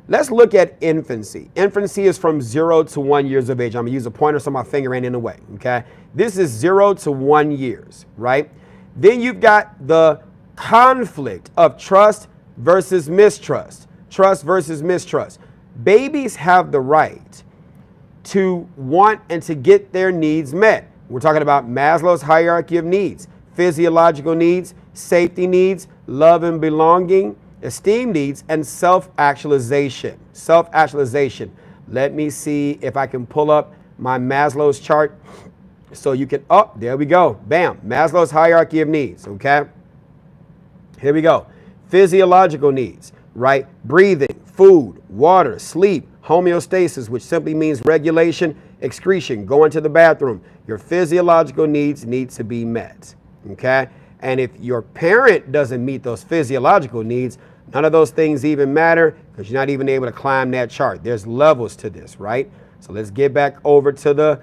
Let's look at infancy. Infancy is from 0 to 1 years of age. I'm gonna use a pointer so my finger ain't in the way, okay? This is 0 to 1 years, right? Then you've got the conflict of trust versus mistrust. Trust versus mistrust. Babies have the right to want and to get their needs met. We're talking about Maslow's hierarchy of needs, physiological needs, safety needs, love and belonging, esteem needs, and self-actualization. Self-actualization. Let me see if I can pull up my Maslow's chart so you can, oh, there we go. Bam. Maslow's hierarchy of needs, okay? Here we go. Physiological needs, right? Breathing, food, water, sleep, homeostasis, which simply means regulation, excretion, going to the bathroom. Your physiological needs need to be met, okay? And if your parent doesn't meet those physiological needs, none of those things even matter because you're not even able to climb that chart. There's levels to this, right? So let's get back over to the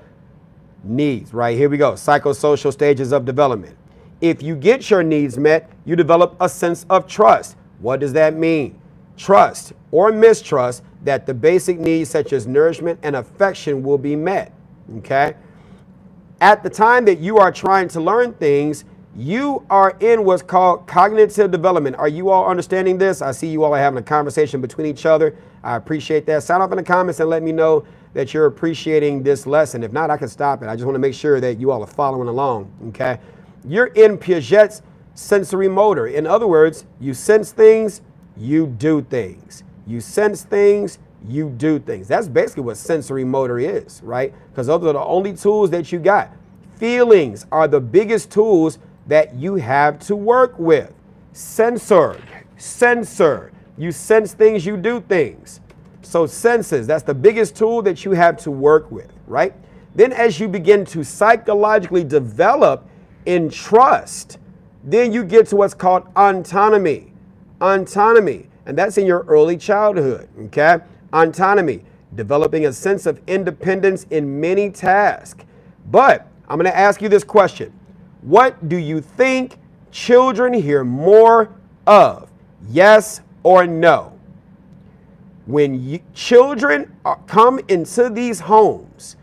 needs, right? Here we go. Psychosocial stages of development. If you get your needs met, you develop a sense of trust. What does that mean? Trust or mistrust that the basic needs such as nourishment and affection will be met, okay? At the time that you are trying to learn things, you are in what's called cognitive development. Are you all understanding this? I see you all are having a conversation between each other. I appreciate that. Sound off in the comments and let me know that you're appreciating this lesson. If not, I can stop it. I just want to make sure that you all are following along, okay? You're in Piaget's sensory motor. In other words, you sense things, you do things. You sense things, you do things. That's basically what sensory motor is, right? Because those are the only tools that you got. Feelings are the biggest tools that you have to work with. Sensor. You sense things, you do things. So senses, that's the biggest tool that you have to work with, right? Then as you begin to psychologically develop in trust, then you get to what's called autonomy. Autonomy, and that's in your early childhood, okay? Autonomy, developing a sense of independence in many tasks. But I'm going to ask you this question. What do you think children hear more of? Yes or no? When children come into these homes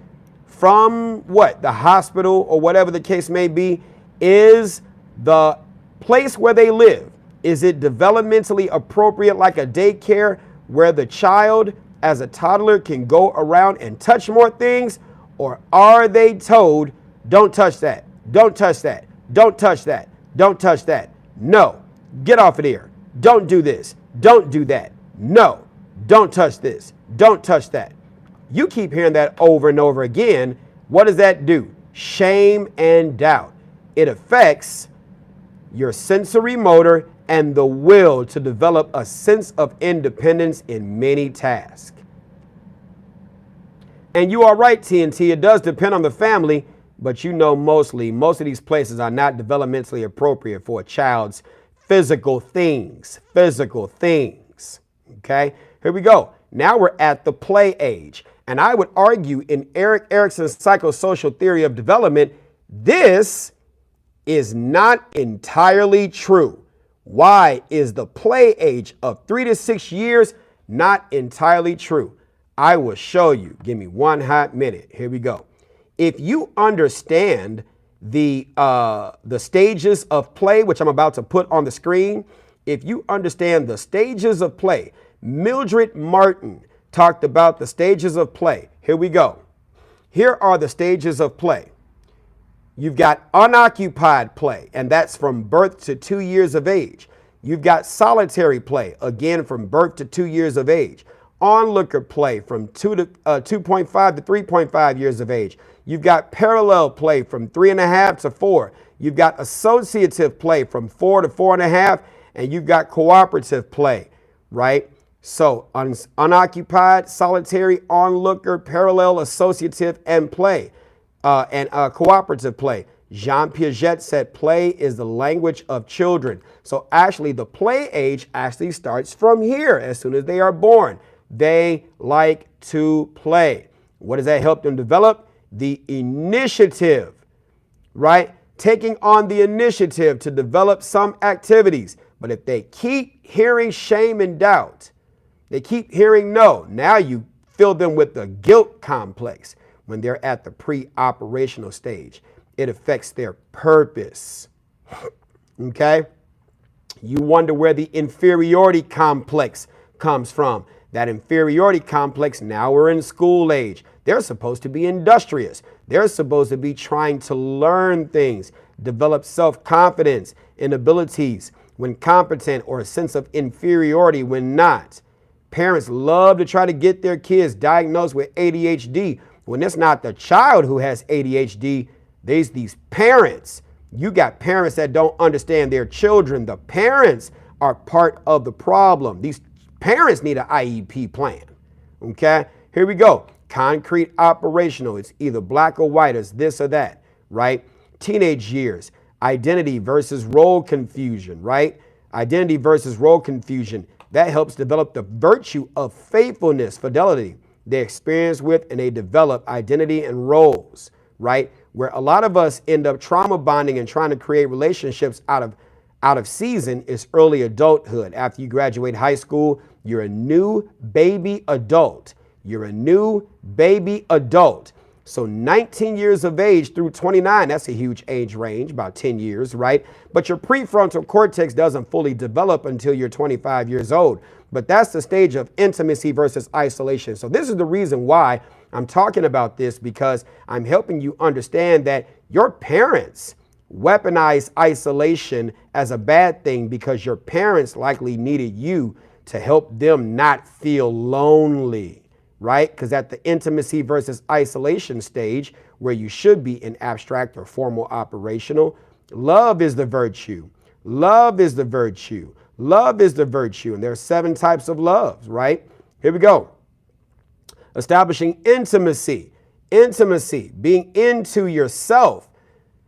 from what? The hospital or whatever the case may be, is the place where they live, is it developmentally appropriate like a daycare where the child as a toddler can go around and touch more things? Or are they told, don't touch that, don't touch that, don't touch that, don't touch that? No, get off of there. Don't do this, don't do that. No, don't touch this, don't touch that. You keep hearing that over and over again. What does that do? Shame and doubt. It affects your sensory motor and the will to develop a sense of independence in many tasks. And you are right, TNT, it does depend on the family, but you know most of these places are not developmentally appropriate for a child's physical things, okay? Here we go. Now we're at the play age. And I would argue in Erik Erikson's psychosocial theory of development, this is not entirely true. Why is the play age of 3 to 6 years not entirely true? I will show you. Give me one hot minute. Here we go. If you understand the stages of play, which I'm about to put on the screen, if you understand the stages of play, Mildred Martin talked about the stages of play. Here we go. Here are the stages of play. You've got unoccupied play, and that's from birth to 2 years of age. You've got solitary play, again from birth to 2 years of age. Onlooker play from 2.5 to 3.5 years of age. You've got parallel play from 3.5 to 4. You've got associative play from 4 to 4.5, and you've got cooperative play, right? So unoccupied, solitary, onlooker, parallel, associative, and play. And cooperative play. Jean Piaget said play is the language of children. So actually the play age actually starts from here as soon as they are born. They like to play. What does that help them develop? The initiative, right? Taking on the initiative to develop some activities. But if they keep hearing shame and doubt, they keep hearing no, now you fill them with the guilt complex. When they're at the pre-operational stage, it affects their purpose, okay? You wonder where the inferiority complex comes from. That inferiority complex, now we're in school age. They're supposed to be industrious. They're supposed to be trying to learn things, develop self-confidence and abilities when competent, or a sense of inferiority when not. Parents love to try to get their kids diagnosed with ADHD when it's not the child who has ADHD. There's these parents. You got parents that don't understand their children. The parents are part of the problem. These parents need an IEP plan. Okay, here we go. concrete operational. It's either black or white, it's this or that, right? Teenage years, identity versus role confusion, right? Identity versus role confusion. That helps develop the virtue of faithfulness, fidelity. They experience with and they develop identity and roles, right? Where a lot of us end up trauma bonding and trying to create relationships out of season is early adulthood. After you graduate high school, you're a new baby adult. You're a new baby adult. So 19 years of age through 29, that's a huge age range, about 10 years, right? But your prefrontal cortex doesn't fully develop until you're 25 years old. But that's the stage of intimacy versus isolation. So this is the reason why I'm talking about this, because I'm helping you understand that your parents weaponize isolation as a bad thing because your parents likely needed you to help them not feel lonely. Right? Because at the intimacy versus isolation stage, where you should be in abstract or formal operational, love is the virtue. Love is the virtue. Love is the virtue. And there are 7 types of loves, right? Here we go. Establishing intimacy. Intimacy, being into yourself,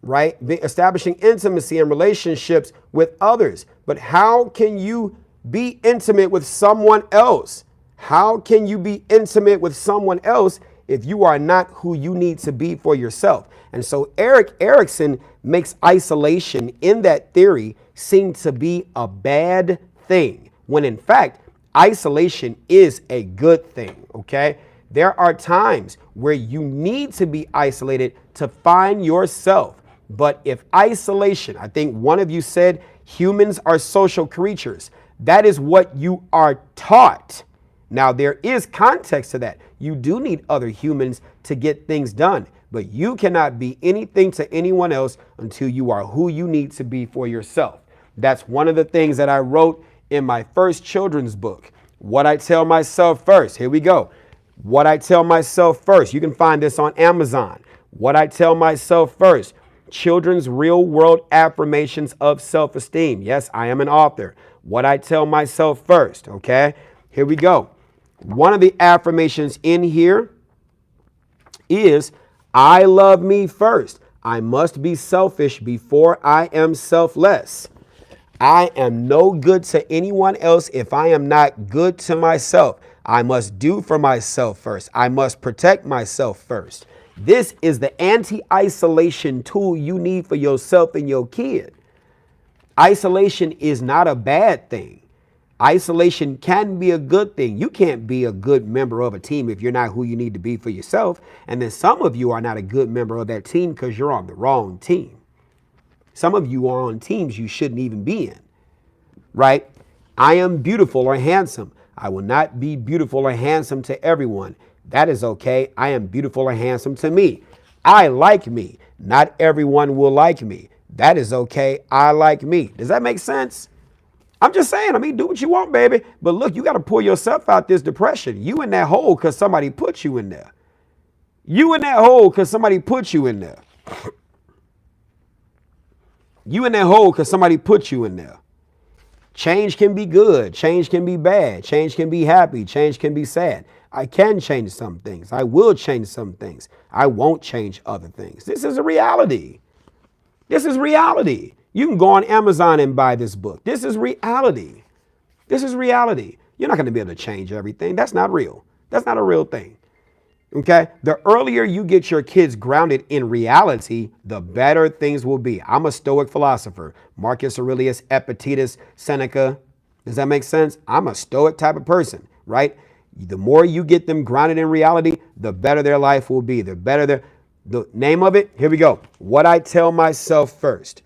right? Establishing intimacy and relationships with others. But how can you be intimate with someone else? How can you be intimate with someone else if you are not who you need to be for yourself? And so Erik Erikson makes isolation in that theory seem to be a bad thing, when in fact, isolation is a good thing, okay? There are times where you need to be isolated to find yourself. But if isolation, I think one of you said humans are social creatures. That is what you are taught. Now, there is context to that. You do need other humans to get things done, but you cannot be anything to anyone else until you are who you need to be for yourself. That's one of the things that I wrote in my first children's book, What I Tell Myself First. Here we go. What I Tell Myself First. You can find this on Amazon. What I Tell Myself First. Children's Real World Affirmations of Self-Esteem. Yes, I am an author. What I Tell Myself First. Okay, here we go. One of the affirmations in here is, I love me first. I must be selfish before I am selfless. I am no good to anyone else if I am not good to myself. I must do for myself first. I must protect myself first. This is the anti-isolation tool you need for yourself and your kid. Isolation is not a bad thing. Isolation can be a good thing. You can't be a good member of a team if you're not who you need to be for yourself. And then some of you are not a good member of that team because you're on the wrong team. Some of you are on teams you shouldn't even be in, right? I am beautiful or handsome. I will not be beautiful or handsome to everyone. That is okay. I am beautiful or handsome to me. I like me. Not everyone will like me. That is okay. I like me. Does that make sense? I'm just saying, do what you want, baby. But look, you got to pull yourself out this depression. You in that hole because somebody put you in there. You in that hole because somebody put you in there. You in that hole because somebody put you in there. Change can be good. Change can be bad. Change can be happy. Change can be sad. I can change some things. I will change some things. I won't change other things. This is a reality. This is reality. You can go on Amazon and buy this book. This is reality. This is reality. You're not going to be able to change everything. That's not real. That's not a real thing. Okay? The earlier you get your kids grounded in reality, the better things will be. I'm a Stoic philosopher. Marcus Aurelius, Epictetus, Seneca. Does that make sense? I'm a Stoic type of person, right? The more you get them grounded in reality, the better their life will be. The name of it, here we go. What I Tell Myself First.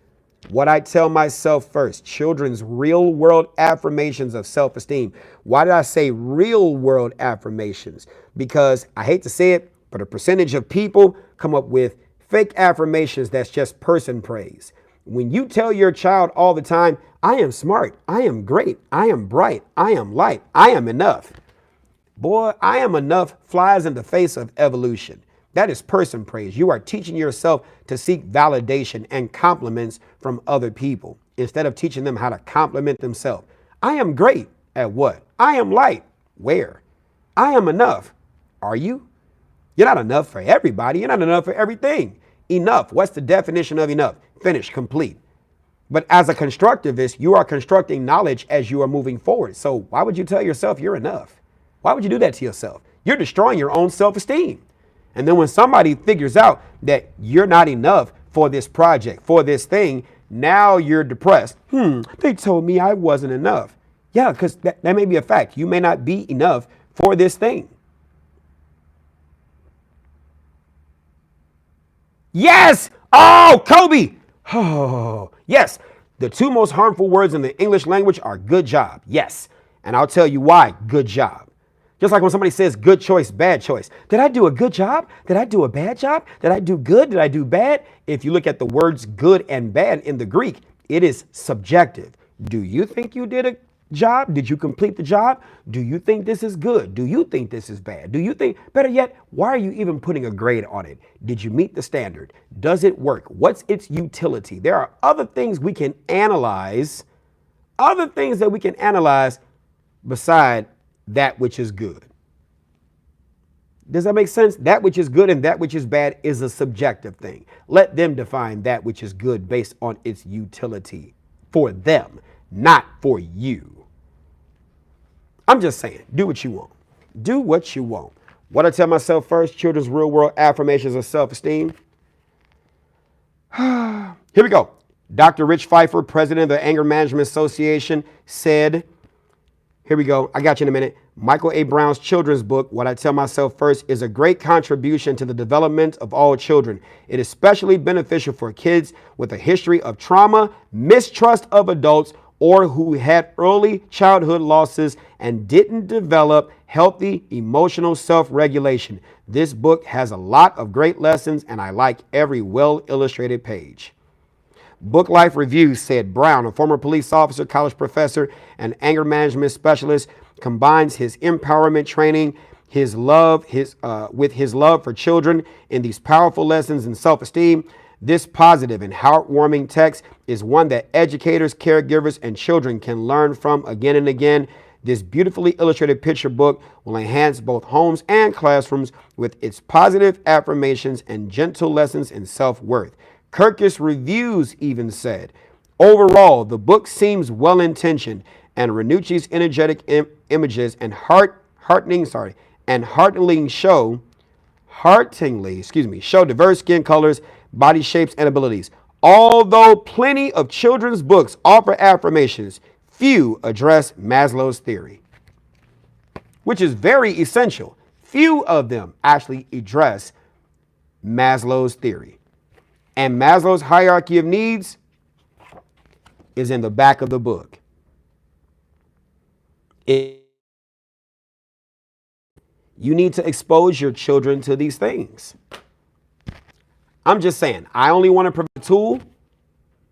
What I Tell Myself First. Children's Real World Affirmations of Self-Esteem. Why did I say real world affirmations? Because I hate to say it, but a percentage of people come up with fake affirmations that's just person praise. When you tell your child all the time, I am smart, I am great, I am bright, I am light, I am enough. Boy, I am enough flies in the face of evolution. That is person praise. You are teaching yourself to seek validation and compliments from other people instead of teaching them how to compliment themselves. I am great at what? I am light. Where? I am enough. Are you? You're not enough for everybody. You're not enough for everything. Enough. What's the definition of enough? Finished, complete. But as a constructivist, you are constructing knowledge as you are moving forward. So why would you tell yourself you're enough? Why would you do that to yourself? You're destroying your own self-esteem. And then when somebody figures out that you're not enough for this project, for this thing, now you're depressed. They told me I wasn't enough. Yeah, because that may be a fact. You may not be enough for this thing. Yes. Oh, Kobe. Oh, yes. The two most harmful words in the English language are good job. Yes. And I'll tell you why. Good job. Just like when somebody says good choice, bad choice. Did I do a good job? Did I do a bad job? Did I do good? Did I do bad? If you look at the words good and bad in the Greek, it is subjective. Do you think you did a job? Did you complete the job? Do you think this is good? Do you think this is bad? Do you think, better yet, why are you even putting a grade on it? Did you meet the standard? Does it work? What's its utility? There are other things we can analyze, beside that which is good. Does that make sense? That which is good and that which is bad is a subjective thing. Let them define that which is good based on its utility for them, not for you. I'm just saying, do what you want. Do what you want. What I tell myself first, children's real world affirmations of self-esteem. Here we go. Dr. Rich Pfeiffer, president of the Anger Management Association, said, here we go. I got you in a minute. Michael A. Brown's children's book, What I Tell Myself First, is a great contribution to the development of all children. It is especially beneficial for kids with a history of trauma, mistrust of adults, or who had early childhood losses and didn't develop healthy emotional self-regulation. This book has a lot of great lessons, and I like every well-illustrated page. Book Life Reviews said Brown, a former police officer, college professor, and anger management specialist, combines his empowerment training, with his love for children in these powerful lessons in self-esteem. This positive and heartwarming text is one that educators, caregivers, and children can learn from again and again. This beautifully illustrated picture book will enhance both homes and classrooms with its positive affirmations and gentle lessons in self-worth. Kirkus Reviews even said, overall, the book seems well-intentioned, and Ranucci's energetic images and heartening show diverse skin colors, body shapes, and abilities. Although plenty of children's books offer affirmations, few address Maslow's theory, which is very essential. Few of them actually address Maslow's theory. And Maslow's hierarchy of needs is in the back of the book. You need to expose your children to these things. I'm just saying, I only want to provide a tool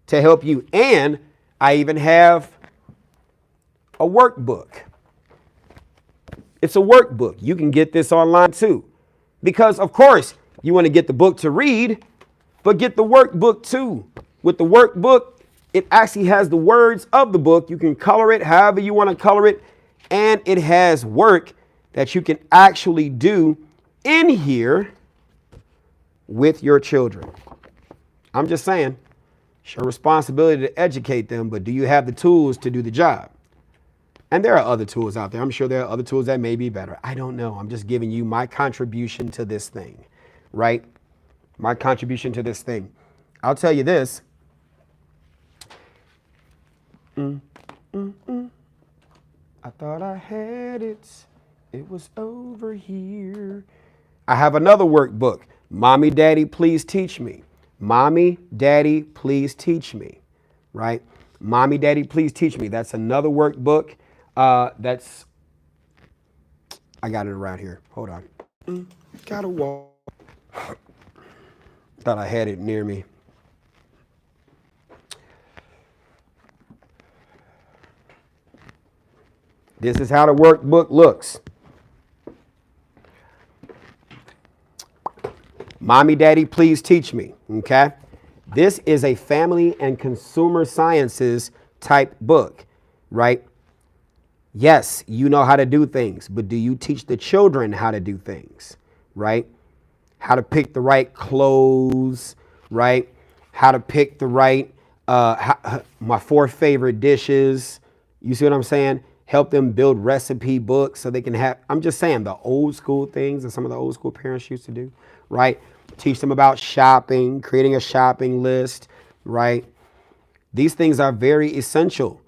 to help you. And I even have a workbook. It's a workbook. You can get this online too. Because, of course, you want to get the book to read, but get the workbook too. With the workbook, it actually has the words of the book. You can color it however you want to color it. And it has work that you can actually do in here with your children. I'm just saying, it's your responsibility to educate them, but do you have the tools to do the job? And there are other tools out there. I'm sure there are other tools that may be better. I don't know. I'm just giving you my contribution to this thing, right? My contribution to this thing. I'll tell you this. I thought I had it. It was over here. I have another workbook. Mommy, Daddy, please teach me. Mommy, Daddy, please teach me. Right? Mommy, Daddy, please teach me. That's another workbook. I got it around here. Hold on. Got a wall. Thought I had it near me. This is how the workbook looks. Mommy, Daddy, please teach me. Okay. This is a family and consumer sciences type book, right? Yes, you know how to do things, but do you teach the children how to do things, right? how to pick the right clothes, right? How to pick the right, my 4 favorite dishes. You see what I'm saying? Help them build recipe books so they can have, I'm just saying the old school things that some of the old school parents used to do, right? Teach them about shopping, creating a shopping list, right? These things are very essential.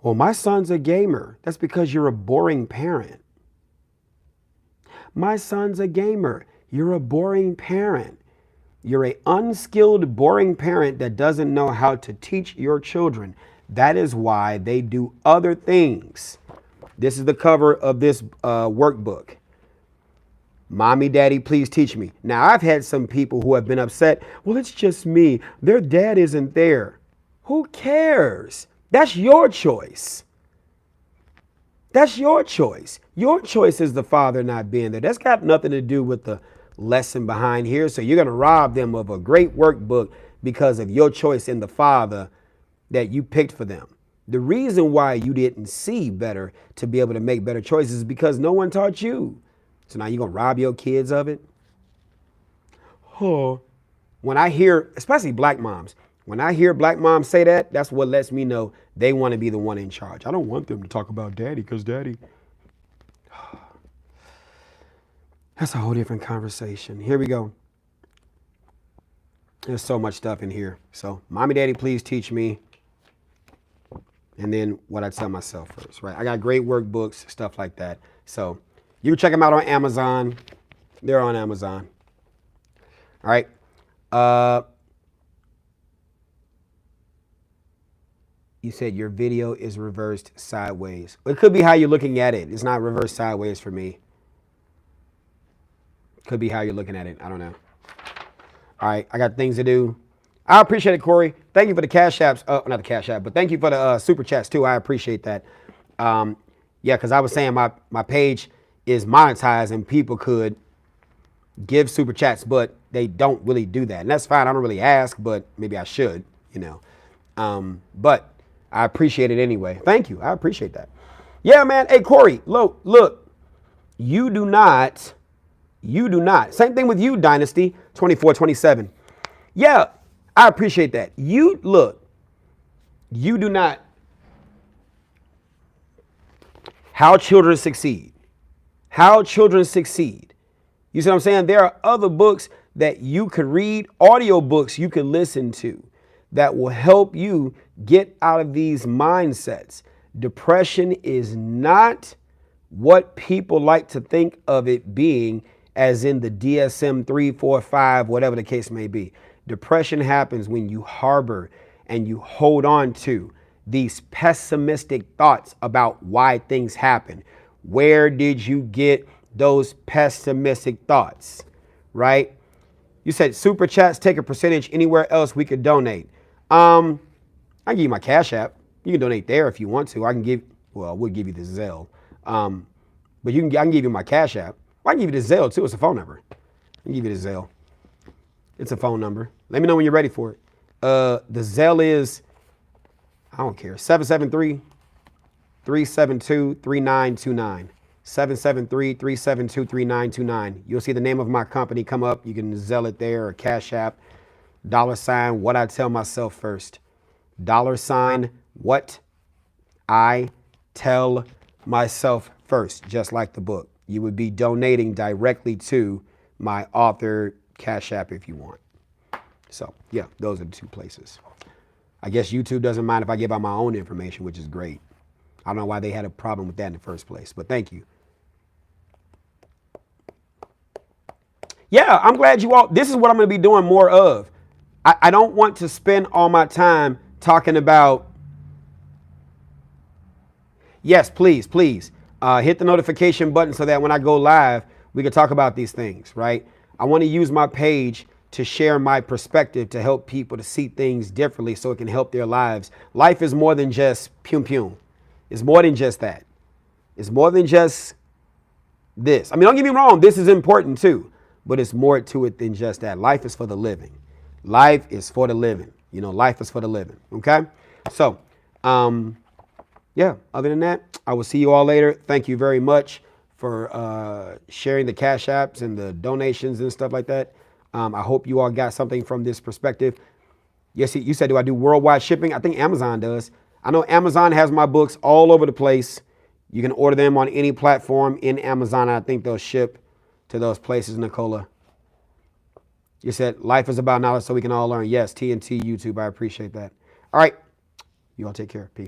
Well, my son's a gamer. That's because you're a boring parent. My son's a gamer. You're a boring parent. You're an unskilled, boring parent that doesn't know how to teach your children. That is why they do other things. This is the cover of this workbook. Mommy, daddy, please teach me. Now, I've had some people who have been upset. Well, it's just me. Their dad isn't there. Who cares? That's your choice. That's your choice. Your choice is the father not being there. That's got nothing to do with the lesson behind here. So you're going to rob them of a great workbook because of your choice in the father that you picked for them. The reason why you didn't see better to be able to make better choices is because no one taught you. So now you're going to rob your kids of it? Oh. When I hear, especially black moms, when I hear black moms say that, that's what lets me know they want to be the one in charge. I don't want them to talk about daddy because daddy. That's a whole different conversation. Here we go. There's so much stuff in here. So, mommy, daddy, please teach me. And then what I tell myself first, right? I got great workbooks, stuff like that. So you can check them out on Amazon. They're on Amazon. All right. You said your video is reversed sideways. It could be how you're looking at it. It's not reversed sideways for me. Could be how you're looking at it. I don't know. All right. I got things to do. I appreciate it, Corey. Thank you for the cash apps. Not the cash app, but thank you for the super chats too. I appreciate that. Yeah, because I was saying my page is monetized and people could give super chats, but they don't really do that. And that's fine. I don't really ask, but maybe I should, you know. But I appreciate it anyway. Thank you. I appreciate that. Yeah, man. Hey, Corey, look, you do not. Same thing with you, Dynasty 2427. Yeah, I appreciate that. You do not. How children succeed. How children succeed. You see what I'm saying? There are other books that you could read, audio books you could listen to that will help you get out of these mindsets. Depression is not what people like to think of it being, as in the DSM 3, 4, 5, whatever the case may be. Depression happens when you harbor and you hold on to these pessimistic thoughts about why things happen. Where did you get those pessimistic thoughts, right? You said super chats take a percentage anywhere else we could donate. I can give you my Cash App. You can donate there if you want to. We'll give you the Zelle. But I can give you my Cash App. Well, I can give you the Zelle too. It's a phone number. I can give you the Zelle. It's a phone number. Let me know when you're ready for it. The Zelle is, I don't care, 773-372-3929. 773-372-3929. You'll see the name of my company come up. You can Zelle it there or Cash App. $ what I tell myself first. $ what I tell myself first, just like the book. You would be donating directly to my author Cash App if you want. So yeah, those are the two places. I guess YouTube doesn't mind if I give out my own information, which is great. I don't know why they had a problem with that in the first place, but thank you. Yeah, I'm glad you all, this is what I'm going to be doing more of. I don't want to spend all my time talking about, yes, please, hit the notification button so that when I go live, we can talk about these things, right? I want to use my page to share my perspective to help people to see things differently so it can help their lives. Life is more than just pum. It's more than just that. It's more than just this. I mean, don't get me wrong, this is important too, but it's more to it than just that. Life is for the living. Life is for the living. You know, life is for the living. Okay? So, yeah, other than that, I will see you all later. Thank you very much for sharing the Cash Apps and the donations and stuff like that. I hope you all got something from this perspective. Yes, you said, do I do worldwide shipping? I think Amazon does. I know Amazon has my books all over the place. You can order them on any platform in Amazon. I think they'll ship to those places, Nicola. You said life is about knowledge so we can all learn. Yes, TNT YouTube. I appreciate that. All right. You all take care. Peace.